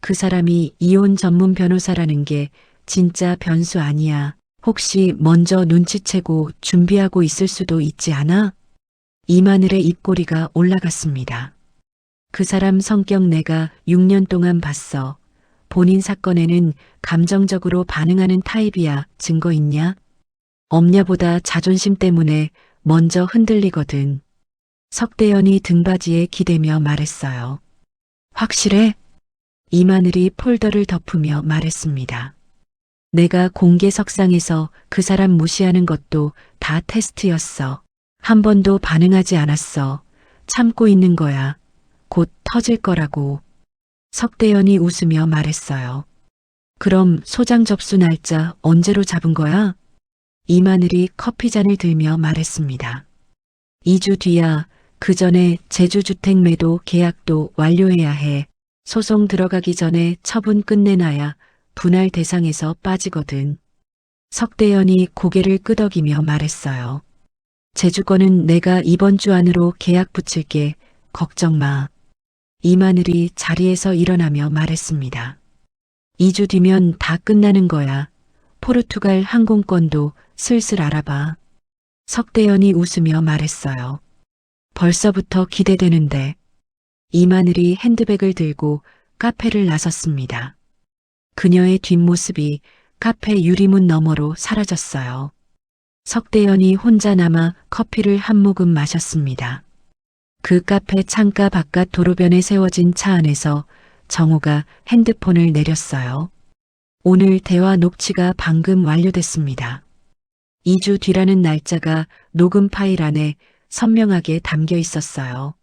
그 사람이 이혼 전문 변호사라는 게 진짜 변수 아니야. 혹시 먼저 눈치채고 준비하고 있을 수도 있지 않아? 이마늘의 입꼬리가 올라갔습니다. 그 사람 성격 내가 6년 동안 봤어. 본인 사건에는 감정적으로 반응하는 타입이야. 증거 있냐? 없냐보다 자존심 때문에 먼저 흔들리거든. 석대현이 등받이에 기대며 말했어요. 확실해? 이마늘이 폴더를 덮으며 말했습니다. 내가 공개석상에서 그 사람 무시하는 것도 다 테스트였어. 한 번도 반응하지 않았어. 참고 있는 거야. 곧 터질 거라고. 석대현이 웃으며 말했어요. 그럼 소장 접수 날짜 언제로 잡은 거야? 이마늘이 커피잔을 들며 말했습니다. 2주 뒤야. 그 전에 제주주택 매도 계약도 완료해야 해. 소송 들어가기 전에 처분 끝내놔야 분할 대상에서 빠지거든. 석대현이 고개를 끄덕이며 말했어요. 제주권은 내가 이번 주 안으로 계약 붙일게. 걱정 마. 이마늘이 자리에서 일어나며 말했습니다. 2주 뒤면 다 끝나는 거야. 포르투갈 항공권도 슬슬 알아봐. 석대현이 웃으며 말했어요. 벌써부터 기대되는데. 이마늘이 핸드백을 들고 카페를 나섰습니다. 그녀의 뒷모습이 카페 유리문 너머로 사라졌어요. 석대현이 혼자 남아 커피를 한 모금 마셨습니다. 그 카페 창가 바깥 도로변에 세워진 차 안에서 정호가 핸드폰을 내렸어요. 오늘 대화 녹취가 방금 완료됐습니다. 2주 뒤라는 날짜가 녹음 파일 안에 선명하게 담겨 있었어요.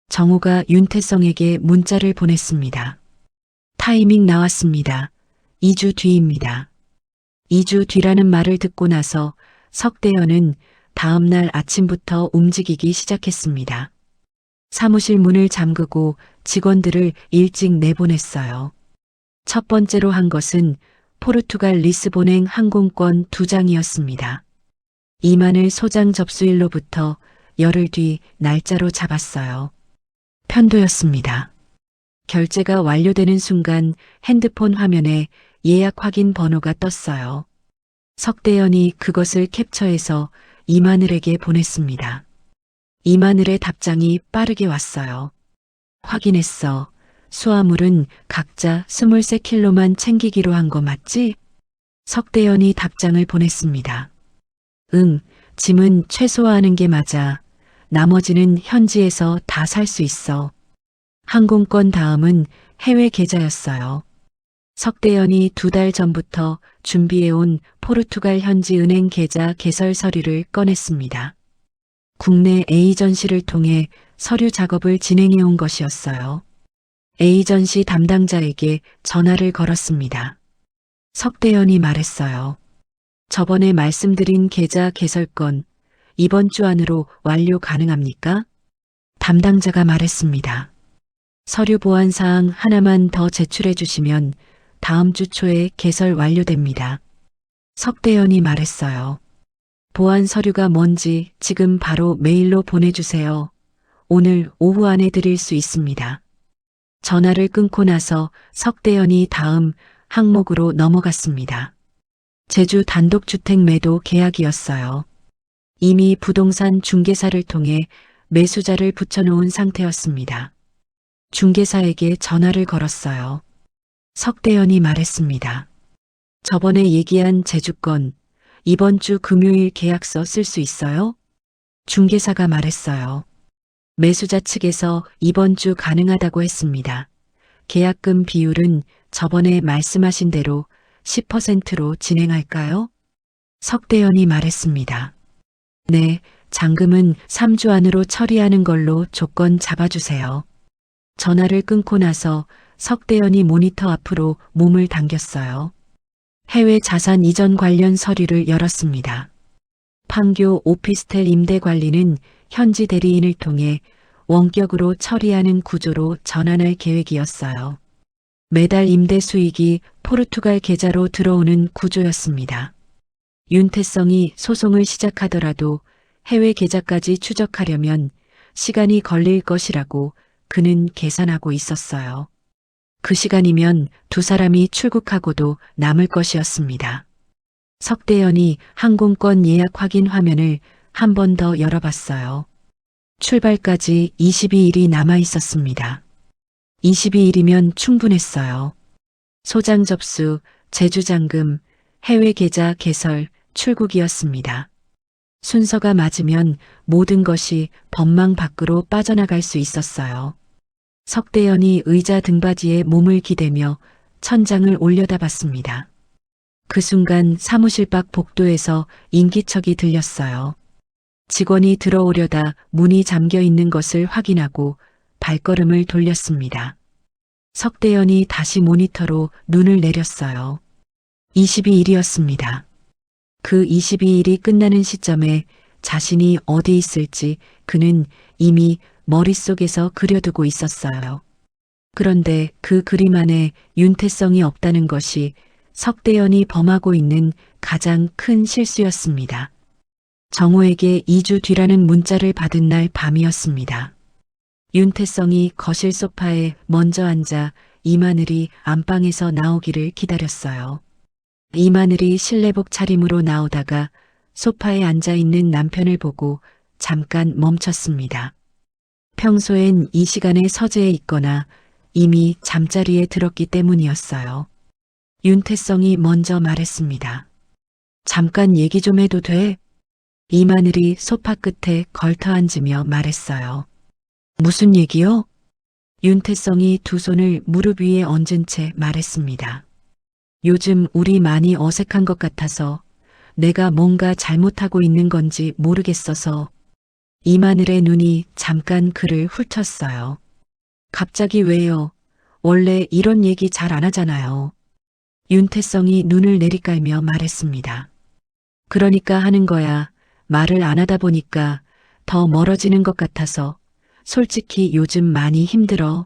정호가 윤태성에게 문자를 보냈습니다. 타이밍 나왔습니다. 2주 뒤입니다. 2주 뒤라는 말을 듣고 나서 석대현은 다음 날 아침부터 움직이기 시작했습니다. 사무실 문을 잠그고 직원들을 일찍 내보냈어요. 첫 번째로 한 것은 포르투갈 리스본행 항공권 2장이었습니다. 이마늘 소장 접수일로부터 열흘 뒤 날짜로 잡았어요. 편도였습니다. 결제가 완료되는 순간 핸드폰 화면에 예약 확인 번호가 떴어요. 석대현이 그것을 캡처해서 이마늘에게 보냈습니다. 이마늘의 답장이 빠르게 왔어요. 확인했어. 수화물은 각자 23킬로만 챙기기로 한 거 맞지? 석대현이 답장을 보냈습니다. 응, 짐은 최소화하는 게 맞아. 나머지는 현지에서 다 살 수 있어. 항공권 다음은 해외 계좌였어요. 석대현이 2달 전부터 준비해온 포르투갈 현지 은행 계좌 개설 서류를 꺼냈습니다. 국내 에이전시를 통해 서류 작업을 진행해온 것이었어요. 에이전시 담당자에게 전화를 걸었습니다. 석대현이 말했어요. 저번에 말씀드린 계좌 개설건 이번 주 안으로 완료 가능합니까? 담당자가 말했습니다. 서류 보완 사항 하나만 더 제출해 주시면 다음 주 초에 개설 완료됩니다. 석대현이 말했어요. 보완 서류가 뭔지 지금 바로 메일로 보내주세요. 오늘 오후 안에 드릴 수 있습니다. 전화를 끊고 나서 석대현이 다음 항목으로 넘어갔습니다. 제주 단독주택 매도 계약이었어요. 이미 부동산 중개사를 통해 매수자를 붙여놓은 상태였습니다. 중개사에게 전화를 걸었어요. 석대현이 말했습니다. 저번에 얘기한 제주건 이번 주 금요일 계약서 쓸 수 있어요? 중개사가 말했어요. 매수자 측에서 이번 주 가능하다고 했습니다. 계약금 비율은 저번에 말씀하신 대로 10%로 진행할까요? 석대현이 말했습니다. 네, 잔금은 3주 안으로 처리하는 걸로 조건 잡아주세요. 전화를 끊고 나서 석대현이 모니터 앞으로 몸을 당겼어요. 해외 자산 이전 관련 서류를 열었습니다. 판교 오피스텔 임대 관리는 현지 대리인을 통해 원격으로 처리하는 구조로 전환할 계획이었어요. 매달 임대 수익이 포르투갈 계좌로 들어오는 구조였습니다. 윤태성이 소송을 시작하더라도 해외 계좌까지 추적하려면 시간이 걸릴 것이라고 그는 계산하고 있었어요. 그 시간이면 두 사람이 출국하고도 남을 것이었습니다. 석대현이 항공권 예약 확인 화면을 한 번 더 열어봤어요. 출발까지 22일이 남아 있었습니다. 22일이면 충분했어요. 소장 접수, 제주 잔금, 해외 계좌 개설, 출국이었습니다. 순서가 맞으면 모든 것이 법망 밖으로 빠져나갈 수 있었어요. 석대현이 의자 등받이에 몸을 기대며 천장을 올려다봤습니다. 그 순간 사무실 밖 복도에서 인기척이 들렸어요. 직원이 들어오려다 문이 잠겨 있는 것을 확인하고 발걸음을 돌렸습니다. 석대현이 다시 모니터로 눈을 내렸어요. 22일이었습니다. 그 22일이 끝나는 시점에 자신이 어디 있을지 그는 이미 머릿속에서 그려두고 있었어요. 그런데 그 그림 안에 윤태성이 없다는 것이 석대현이 범하고 있는 가장 큰 실수였습니다. 정호에게 2주 뒤라는 문자를 받은 날 밤이었습니다. 윤태성이 거실 소파에 먼저 앉아 이마늘이 안방에서 나오기를 기다렸어요. 이마늘이 실내복 차림으로 나오다가 소파에 앉아있는 남편을 보고 잠깐 멈췄습니다. 평소엔 이 시간에 서재에 있거나 이미 잠자리에 들었기 때문이었어요. 윤태성이 먼저 말했습니다. 잠깐 얘기 좀 해도 돼? 이마늘이 소파 끝에 걸터 앉으며 말했어요. 무슨 얘기요? 윤태성이 두 손을 무릎 위에 얹은 채 말했습니다. 요즘 우리 많이 어색한 것 같아서 내가 뭔가 잘못하고 있는 건지 모르겠어서. 이마늘의 눈이 잠깐 그를 훑었어요. 갑자기 왜요? 원래 이런 얘기 잘 안 하잖아요. 윤태성이 눈을 내리깔며 말했습니다. 그러니까 하는 거야. 말을 안 하다 보니까 더 멀어지는 것 같아서 솔직히 요즘 많이 힘들어.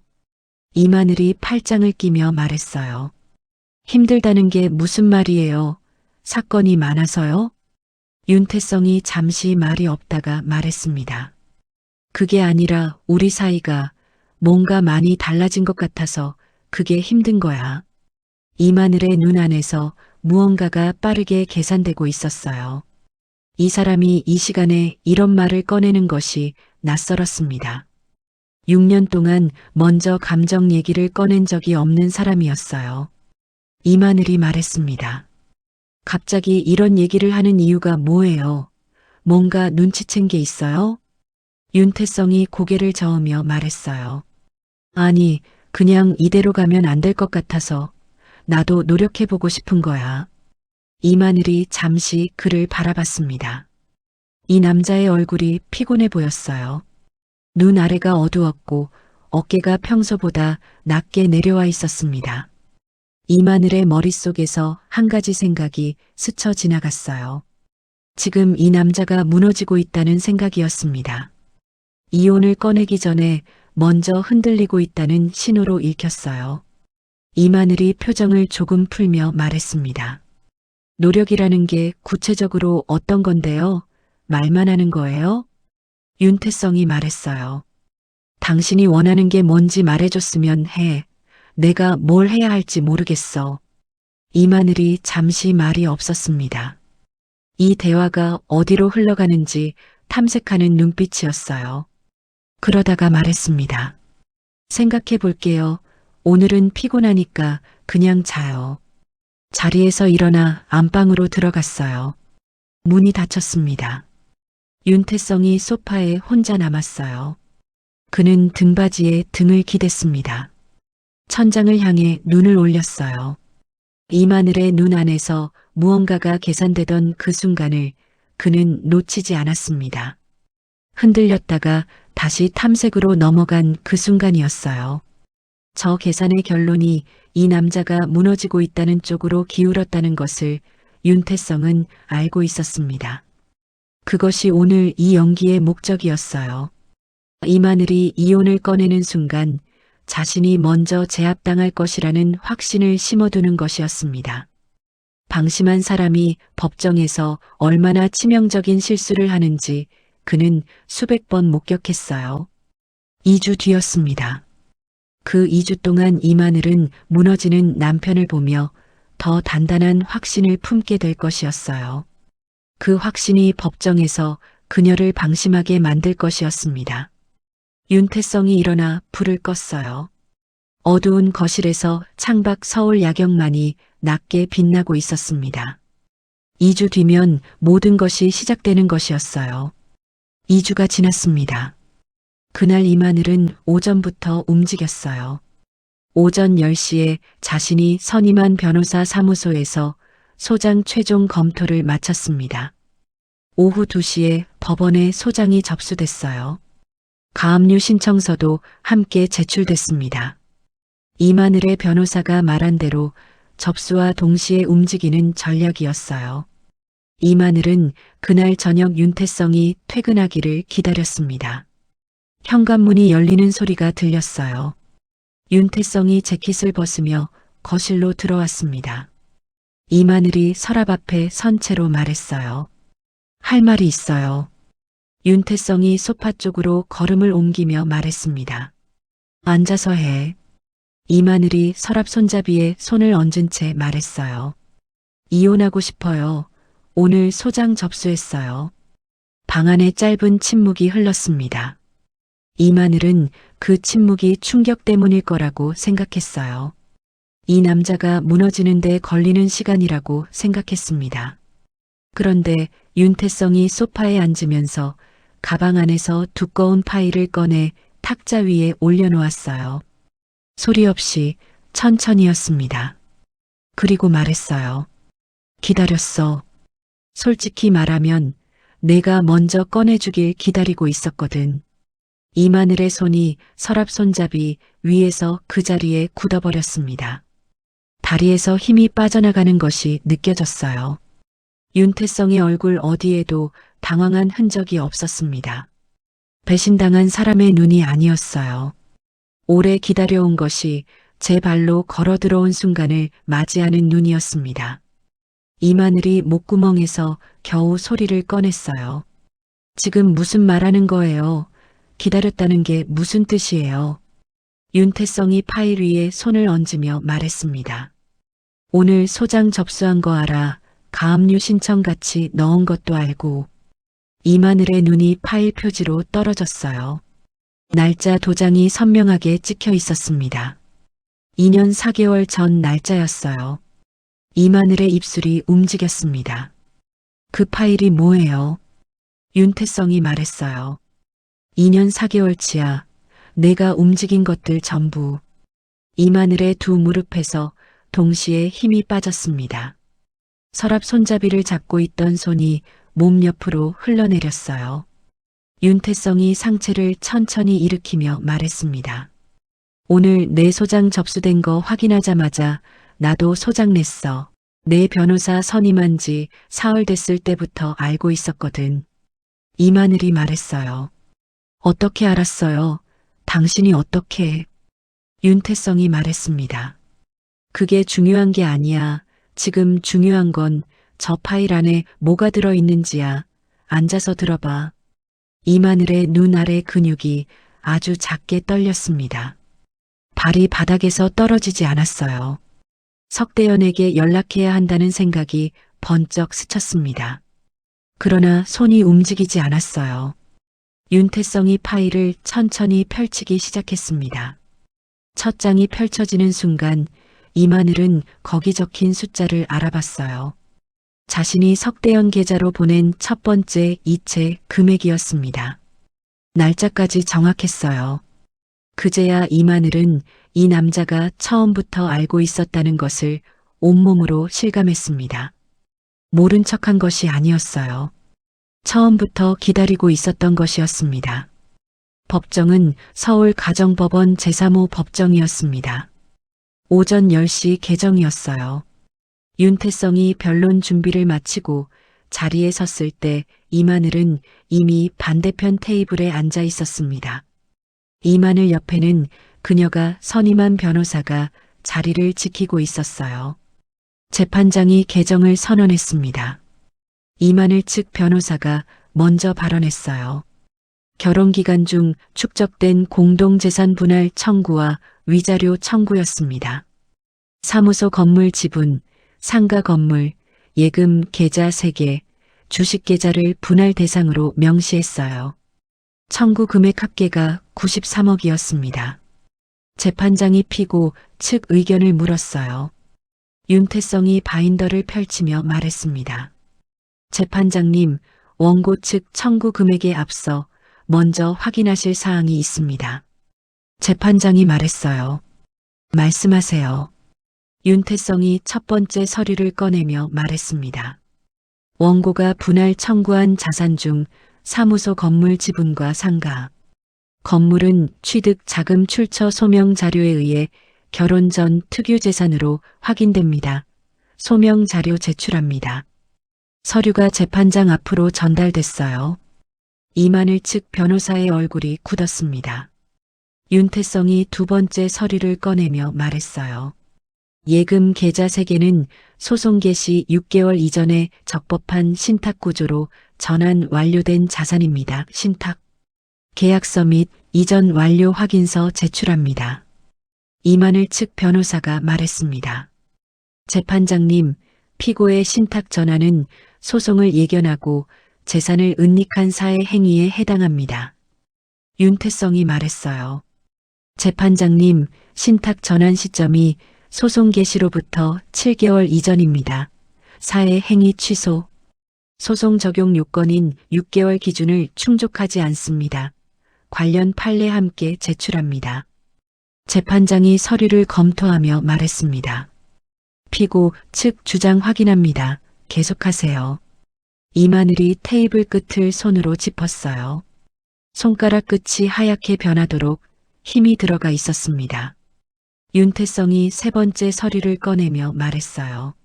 이마늘이 팔짱을 끼며 말했어요. 힘들다는 게 무슨 말이에요? 사건이 많아서요? 윤태성이 잠시 말이 없다가 말했습니다. 그게 아니라 우리 사이가 뭔가 많이 달라진 것 같아서 그게 힘든 거야. 이마늘의 눈 안에서 무언가가 빠르게 계산되고 있었어요. 이 사람이 이 시간에 이런 말을 꺼내는 것이 낯설었습니다. 6년 동안 먼저 감정 얘기를 꺼낸 적이 없는 사람이었어요. 이마늘이 말했습니다. 갑자기 이런 얘기를 하는 이유가 뭐예요? 뭔가 눈치챈 게 있어요? 윤태성이 고개를 저으며 말했어요. 아니, 그냥 이대로 가면 안 될 것 같아서 나도 노력해보고 싶은 거야. 이마늘이 잠시 그를 바라봤습니다. 이 남자의 얼굴이 피곤해 보였어요. 눈 아래가 어두웠고 어깨가 평소보다 낮게 내려와 있었습니다. 이마늘의 머릿속에서 한 가지 생각이 스쳐 지나갔어요. 지금 이 남자가 무너지고 있다는 생각이었습니다. 이혼을 꺼내기 전에 먼저 흔들리고 있다는 신호로 읽혔어요. 이마늘이 표정을 조금 풀며 말했습니다. 노력이라는 게 구체적으로 어떤 건데요? 말만 하는 거예요? 윤태성이 말했어요. 당신이 원하는 게 뭔지 말해줬으면 해. 내가 뭘 해야 할지 모르겠어. 이마늘이 잠시 말이 없었습니다. 이 대화가 어디로 흘러가는지 탐색하는 눈빛이었어요. 그러다가 말했습니다. 생각해 볼게요. 오늘은 피곤하니까 그냥 자요. 자리에서 일어나 안방으로 들어갔어요. 문이 닫혔습니다. 윤태성이 소파에 혼자 남았어요. 그는 등받이에 등을 기댔습니다. 천장을 향해 눈을 올렸어요. 이마늘의 눈 안에서 무언가가 계산되던 그 순간을 그는 놓치지 않았습니다. 흔들렸다가 다시 탐색으로 넘어간 그 순간이었어요. 저 계산의 결론이 이 남자가 무너지고 있다는 쪽으로 기울었다는 것을 윤태성은 알고 있었습니다. 그것이 오늘 이 연기의 목적이었어요. 이마늘이 이혼을 꺼내는 순간 자신이 먼저 제압당할 것이라는 확신을 심어두는 것이었습니다. 방심한 사람이 법정에서 얼마나 치명적인 실수를 하는지 그는 수백 번 목격했어요. 2주 뒤였습니다. 그 2주 동안 이마늘은 무너지는 남편을 보며 더 단단한 확신을 품게 될 것이었어요. 그 확신이 법정에서 그녀를 방심하게 만들 것이었습니다. 윤태성이 일어나 불을 껐어요. 어두운 거실에서 창밖 서울 야경만이 낮게 빛나고 있었습니다. 2주 뒤면 모든 것이 시작되는 것이었어요. 2주가 지났습니다. 그날 이마늘은 오전부터 움직였어요. 오전 10시에 자신이 선임한 변호사 사무소에서 소장 최종 검토를 마쳤습니다. 오후 2시에 법원에 소장이 접수됐어요. 가압류 신청서도 함께 제출됐습니다. 이마늘의 변호사가 말한 대로 접수와 동시에 움직이는 전략이었어요. 이마늘은 그날 저녁 윤태성이 퇴근하기를 기다렸습니다. 현관문이 열리는 소리가 들렸어요. 윤태성이 재킷을 벗으며 거실로 들어왔습니다. 이마늘이 서랍 앞에 선 채로 말했어요. 할 말이 있어요. 윤태성이 소파 쪽으로 걸음을 옮기며 말했습니다. 앉아서 해. 이마늘이 서랍 손잡이에 손을 얹은 채 말했어요. 이혼하고 싶어요. 오늘 소장 접수했어요. 방 안에 짧은 침묵이 흘렀습니다. 이마늘은 그 침묵이 충격 때문일 거라고 생각했어요. 이 남자가 무너지는 데 걸리는 시간이라고 생각했습니다. 그런데 윤태성이 소파에 앉으면서 가방 안에서 두꺼운 파일을 꺼내 탁자 위에 올려놓았어요. 소리 없이 천천히였습니다. 그리고 말했어요. 기다렸어. 솔직히 말하면 내가 먼저 꺼내주길 기다리고 있었거든. 이마늘의 손이 서랍 손잡이 위에서 그 자리에 굳어버렸습니다. 다리에서 힘이 빠져나가는 것이 느껴졌어요. 윤태성의 얼굴 어디에도 당황한 흔적이 없었습니다. 배신당한 사람의 눈이 아니었어요. 오래 기다려온 것이 제 발로 걸어 들어온 순간을 맞이하는 눈이었습니다. 이마늘이 목구멍에서 겨우 소리를 꺼냈어요. 지금 무슨 말하는 거예요? 기다렸다는 게 무슨 뜻이에요? 윤태성이 파일 위에 손을 얹으며 말했습니다. 오늘 소장 접수한 거 알아. 가압류 신청 같이 넣은 것도 알고. 이마늘의 눈이 파일 표지로 떨어졌어요. 날짜 도장이 선명하게 찍혀 있었습니다. 2년 4개월 전 날짜였어요. 이마늘의 입술이 움직였습니다. 그 파일이 뭐예요? 윤태성이 말했어요. 2년 4개월치야. 내가 움직인 것들 전부. 이마늘의 두 무릎에서 동시에 힘이 빠졌습니다. 서랍 손잡이를 잡고 있던 손이 몸 옆으로 흘러내렸어요. 윤태성이 상체를 천천히 일으키며 말했습니다. 오늘 내 소장 접수된 거 확인하자마자 나도 소장 냈어. 내 변호사 선임한 지 사흘 됐을 때부터 알고 있었거든. 이마늘이 말했어요. 어떻게 알았어요? 당신이 어떻게? 윤태성이 말했습니다. 그게 중요한 게 아니야. 지금 중요한 건 저 파일 안에 뭐가 들어있는지야. 앉아서 들어봐. 이마늘의 눈 아래 근육이 아주 작게 떨렸습니다. 발이 바닥에서 떨어지지 않았어요. 석대현에게 연락해야 한다는 생각이 번쩍 스쳤습니다. 그러나 손이 움직이지 않았어요. 윤태성이 파일을 천천히 펼치기 시작했습니다. 첫 장이 펼쳐지는 순간 이마늘은 거기 적힌 숫자를 알아봤어요. 자신이 석대현 계좌로 보낸 첫 번째 이체 금액이었습니다. 날짜까지 정확했어요. 그제야 이마늘은 이 남자가 처음부터 알고 있었다는 것을 온몸으로 실감했습니다. 모른 척한 것이 아니었어요. 처음부터 기다리고 있었던 것이었습니다. 법정은 서울 가정법원 제3호 법정이었습니다. 오전 10시 개정이었어요. 윤태성이 변론 준비를 마치고 자리에 섰을 때 이마늘은 이미 반대편 테이블에 앉아 있었습니다. 이마늘 옆에는 그녀가 선임한 변호사가 자리를 지키고 있었어요. 재판장이 개정을 선언했습니다. 이마늘 측 변호사가 먼저 발언했어요. 결혼 기간 중 축적된 공동재산 분할 청구와 위자료 청구였습니다. 사무소 건물 지분, 상가 건물, 예금 계좌 3개, 주식 계좌를 분할 대상으로 명시했어요. 청구 금액 합계가 93억이었습니다. 재판장이 피고 측 의견을 물었어요. 윤태성이 바인더를 펼치며 말했습니다. 재판장님, 원고 측 청구 금액에 앞서 먼저 확인하실 사항이 있습니다. 재판장이 말했어요. 말씀하세요. 윤태성이 첫 번째 서류를 꺼내며 말했습니다. 원고가 분할 청구한 자산 중 사무소 건물 지분과 상가. 건물은 취득 자금 출처 소명 자료에 의해 결혼 전 특유 재산으로 확인됩니다. 소명 자료 제출합니다. 서류가 재판장 앞으로 전달됐어요. 이마늘 측 변호사의 얼굴이 굳었습니다. 윤태성이 두 번째 서류를 꺼내며 말했어요. 예금 계좌 3개는 소송 개시 6개월 이전에 적법한 신탁 구조로 전환 완료된 자산입니다. 신탁. 계약서 및 이전 완료 확인서 제출합니다. 이마늘 측 변호사가 말했습니다. 재판장님, 피고의 신탁 전환은 소송을 예견하고 재산을 은닉한 사의 행위에 해당합니다. 윤태성이 말했어요. 재판장님, 신탁 전환 시점이 소송 개시로부터 7개월 이전입니다. 사의 행위 취소. 소송 적용 요건인 6개월 기준을 충족하지 않습니다. 관련 판례 함께 제출합니다. 재판장이 서류를 검토하며 말했습니다. 피고 측 주장 확인합니다. 계속하세요. 이마늘이 테이블 끝을 손으로 짚었어요. 손가락 끝이 하얗게 변하도록 힘이 들어가 있었습니다. 윤태성이 세 번째 서류를 꺼내며 말했어요.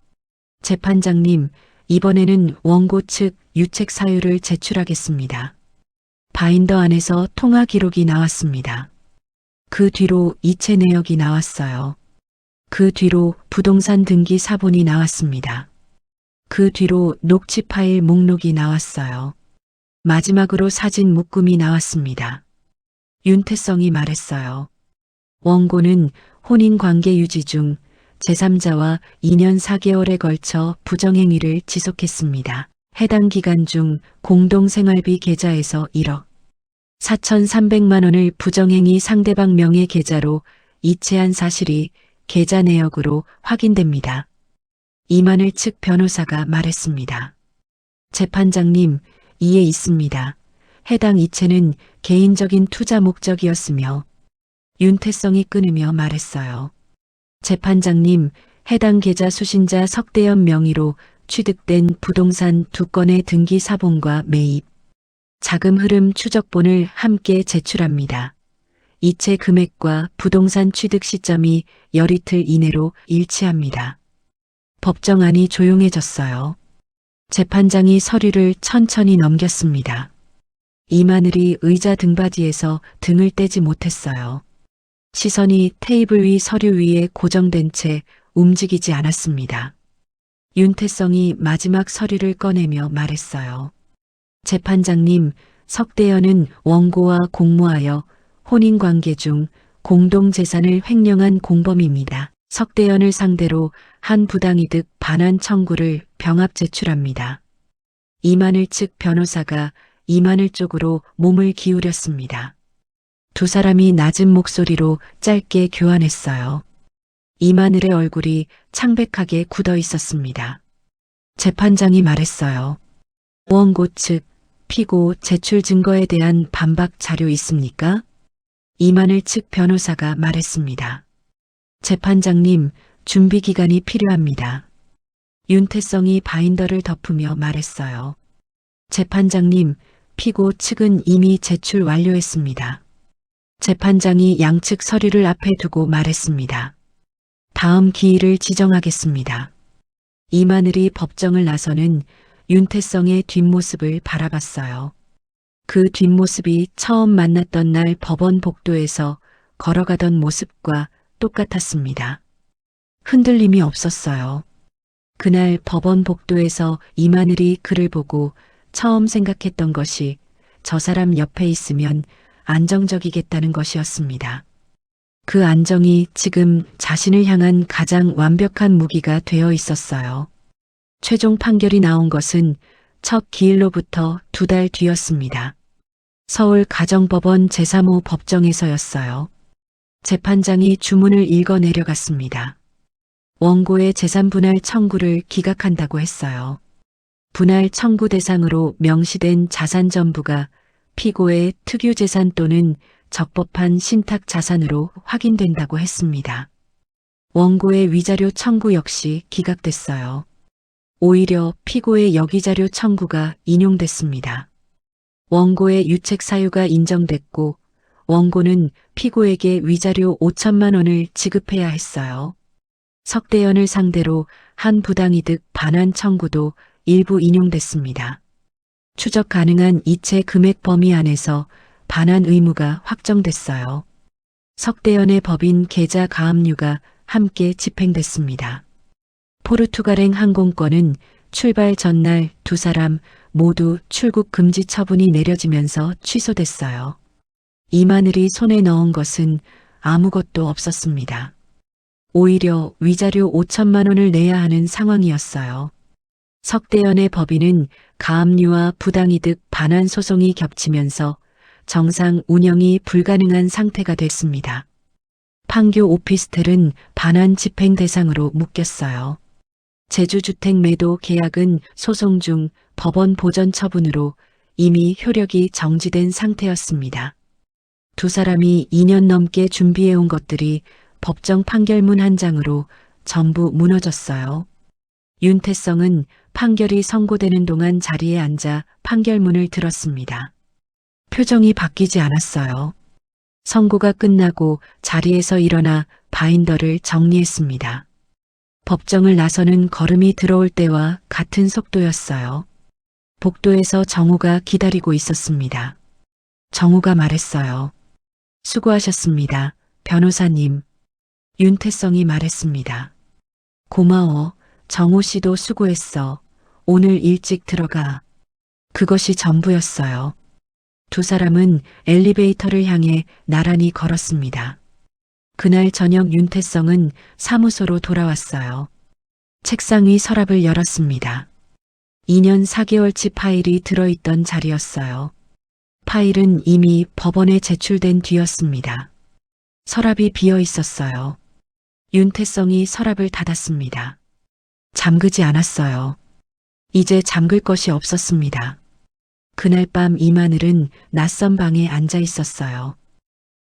재판장님, 이번에는 원고 측 유책 사유를 제출하겠습니다. 바인더 안에서 통화 기록이 나왔습니다. 그 뒤로 이체 내역이 나왔어요. 그 뒤로 부동산 등기 사본이 나왔습니다. 그 뒤로 녹취 파일 목록이 나왔어요. 마지막으로 사진 묶음이 나왔습니다. 윤태성이 말했어요. 원고는 혼인관계 유지 중 제3자와 2년 4개월에 걸쳐 부정행위를 지속했습니다. 해당 기간 중 공동생활비 계좌에서 1억 4,300만 원을 부정행위 상대방 명의 계좌로 이체한 사실이 계좌 내역으로 확인됩니다. 이마늘 측 변호사가 말했습니다. 재판장님, 이에 있습니다. 해당 이체는 개인적인 투자 목적이었으며 윤태성이 끊으며 말했어요. 재판장님, 해당 계좌 수신자 석대현 명의로 취득된 부동산 2건의 등기 사본과 매입, 자금 흐름 추적본을 함께 제출합니다. 이체 금액과 부동산 취득 시점이 열이틀 이내로 일치합니다. 법정안이 조용해졌어요. 재판장이 서류를 천천히 넘겼습니다. 이마늘이 의자 등받이에서 등을 떼지 못했어요. 시선이 테이블 위 서류 위에 고정된 채 움직이지 않았습니다. 윤태성이 마지막 서류를 꺼내며 말했어요. 재판장님, 석대현은 원고와 공모하여 혼인관계 중 공동재산을 횡령한 공범입니다. 석대현을 상대로 한 부당이득 반환 청구를 병합 제출합니다. 이만을 측 변호사가 이만을 쪽으로 몸을 기울였습니다. 두 사람이 낮은 목소리로 짧게 교환했어요. 이마늘의 얼굴이 창백하게 굳어 있었습니다. 재판장이 말했어요. 원고 측 피고 제출 증거에 대한 반박 자료 있습니까? 이만을 측 변호사가 말했습니다. 재판장님, 준비 기간이 필요합니다. 윤태성이 바인더를 덮으며 말했어요. 재판장님, 피고 측은 이미 제출 완료했습니다. 재판장이 양측 서류를 앞에 두고 말했습니다. 다음 기일을 지정하겠습니다. 이마늘이 법정을 나서는 윤태성의 뒷모습을 바라봤어요. 그 뒷모습이 처음 만났던 날 법원 복도에서 걸어가던 모습과 똑같았습니다. 흔들림이 없었어요. 그날 법원 복도에서 이마늘이 그를 보고 처음 생각했던 것이 저 사람 옆에 있으면 안정적이겠다는 것이었습니다. 그 안정이 지금 자신을 향한 가장 완벽한 무기가 되어 있었어요. 최종 판결이 나온 것은 첫 기일로부터 2달 뒤였습니다. 서울 가정법원 제3호 법정에서였어요. 재판장이 주문을 읽어 내려갔습니다. 원고의 재산분할 청구를 기각한다고 했어요. 분할 청구 대상으로 명시된 자산 전부가 피고의 특유재산 또는 적법한 신탁 자산으로 확인된다고 했습니다. 원고의 위자료 청구 역시 기각됐어요. 오히려 피고의 역위자료 청구가 인용됐습니다. 원고의 유책 사유가 인정됐고 원고는 피고에게 위자료 5천만 원을 지급해야 했어요. 석대현을 상대로 한 부당이득 반환 청구도 일부 인용됐습니다. 추적 가능한 이체 금액 범위 안에서 반환 의무가 확정됐어요. 석대현의 법인 계좌 가압류가 함께 집행됐습니다. 포르투갈행 항공권은 출발 전날 두 사람 모두 출국 금지 처분이 내려지면서 취소됐어요. 이마늘이 손에 넣은 것은 아무것도 없었습니다. 오히려 위자료 5천만 원을 내야 하는 상황이었어요. 석대현의 법인은 가압류와 부당이득 반환 소송이 겹치면서 정상 운영이 불가능한 상태가 됐습니다. 판교 오피스텔은 반환 집행 대상으로 묶였어요. 제주주택 매도 계약은 소송 중 법원 보전 처분으로 이미 효력이 정지된 상태였습니다. 두 사람이 2년 넘게 준비해온 것들이 법정 판결문 한 장으로 전부 무너졌어요. 윤태성은 판결이 선고되는 동안 자리에 앉아 판결문을 들었습니다. 표정이 바뀌지 않았어요. 선고가 끝나고 자리에서 일어나 바인더를 정리했습니다. 법정을 나서는 걸음이 들어올 때와 같은 속도였어요. 복도에서 정우가 기다리고 있었습니다. 정우가 말했어요. 수고하셨습니다, 변호사님. 윤태성이 말했습니다. 고마워. 정우 씨도 수고했어. 오늘 일찍 들어가. 그것이 전부였어요. 두 사람은 엘리베이터를 향해 나란히 걸었습니다. 그날 저녁 윤태성은 사무소로 돌아왔어요. 책상 위 서랍을 열었습니다. 2년 4개월치 파일이 들어있던 자리였어요. 파일은 이미 법원에 제출된 뒤였습니다. 서랍이 비어 있었어요. 윤태성이 서랍을 닫았습니다. 잠그지 않았어요. 이제 잠글 것이 없었습니다. 그날 밤 이마늘은 낯선 방에 앉아 있었어요.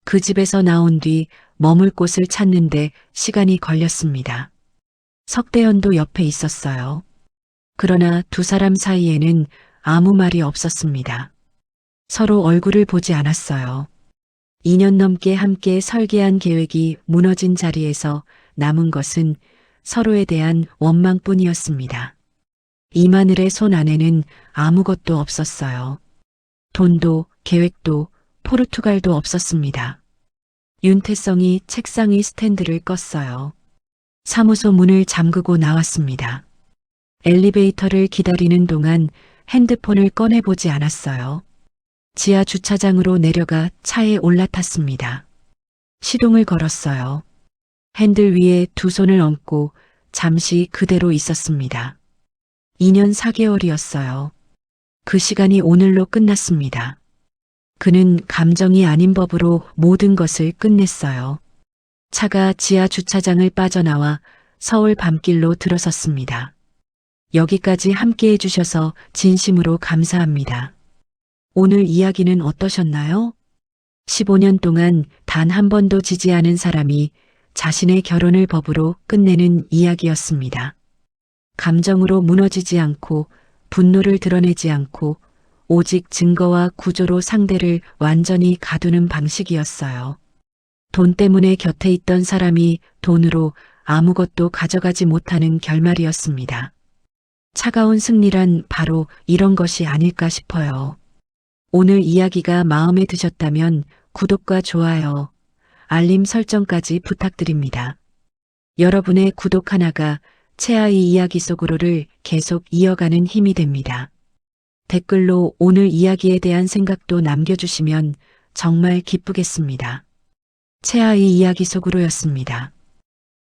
그 집에서 나온 뒤 머물 곳을 찾는데 시간이 걸렸습니다. 석대현도 옆에 있었어요. 그러나 두 사람 사이에는 아무 말이 없었습니다. 서로 얼굴을 보지 않았어요. 2년 넘게 함께 설계한 계획이 무너진 자리에서 남은 것은 서로에 대한 원망뿐이었습니다. 이마늘의 손 안에는 아무것도 없었어요. 돈도 계획도 포르투갈도 없었습니다. 윤태성이 책상 위 스탠드를 껐어요. 사무소 문을 잠그고 나왔습니다. 엘리베이터를 기다리는 동안 핸드폰을 꺼내보지 않았어요. 지하 주차장으로 내려가 차에 올라탔습니다. 시동을 걸었어요. 핸들 위에 두 손을 얹고 잠시 그대로 있었습니다. 2년 4개월이었어요. 그 시간이 오늘로 끝났습니다. 그는 감정이 아닌 법으로 모든 것을 끝냈어요. 차가 지하 주차장을 빠져나와 서울 밤길로 들어섰습니다. 여기까지 함께 해주셔서 진심으로 감사합니다. 오늘 이야기는 어떠셨나요? 15년 동안 단 한 번도 지지 않은 사람이 자신의 결혼을 법으로 끝내는 이야기였습니다. 감정으로 무너지지 않고 분노를 드러내지 않고 오직 증거와 구조로 상대를 완전히 가두는 방식이었어요. 돈 때문에 곁에 있던 사람이 돈으로 아무것도 가져가지 못하는 결말이었습니다. 차가운 승리란 바로 이런 것이 아닐까 싶어요. 오늘 이야기가 마음에 드셨다면 구독과 좋아요, 알림 설정까지 부탁드립니다. 여러분의 구독 하나가 최아의 이야기 속으로를 계속 이어가는 힘이 됩니다. 댓글로 오늘 이야기에 대한 생각도 남겨주시면 정말 기쁘겠습니다. 최아의 이야기 속으로였습니다.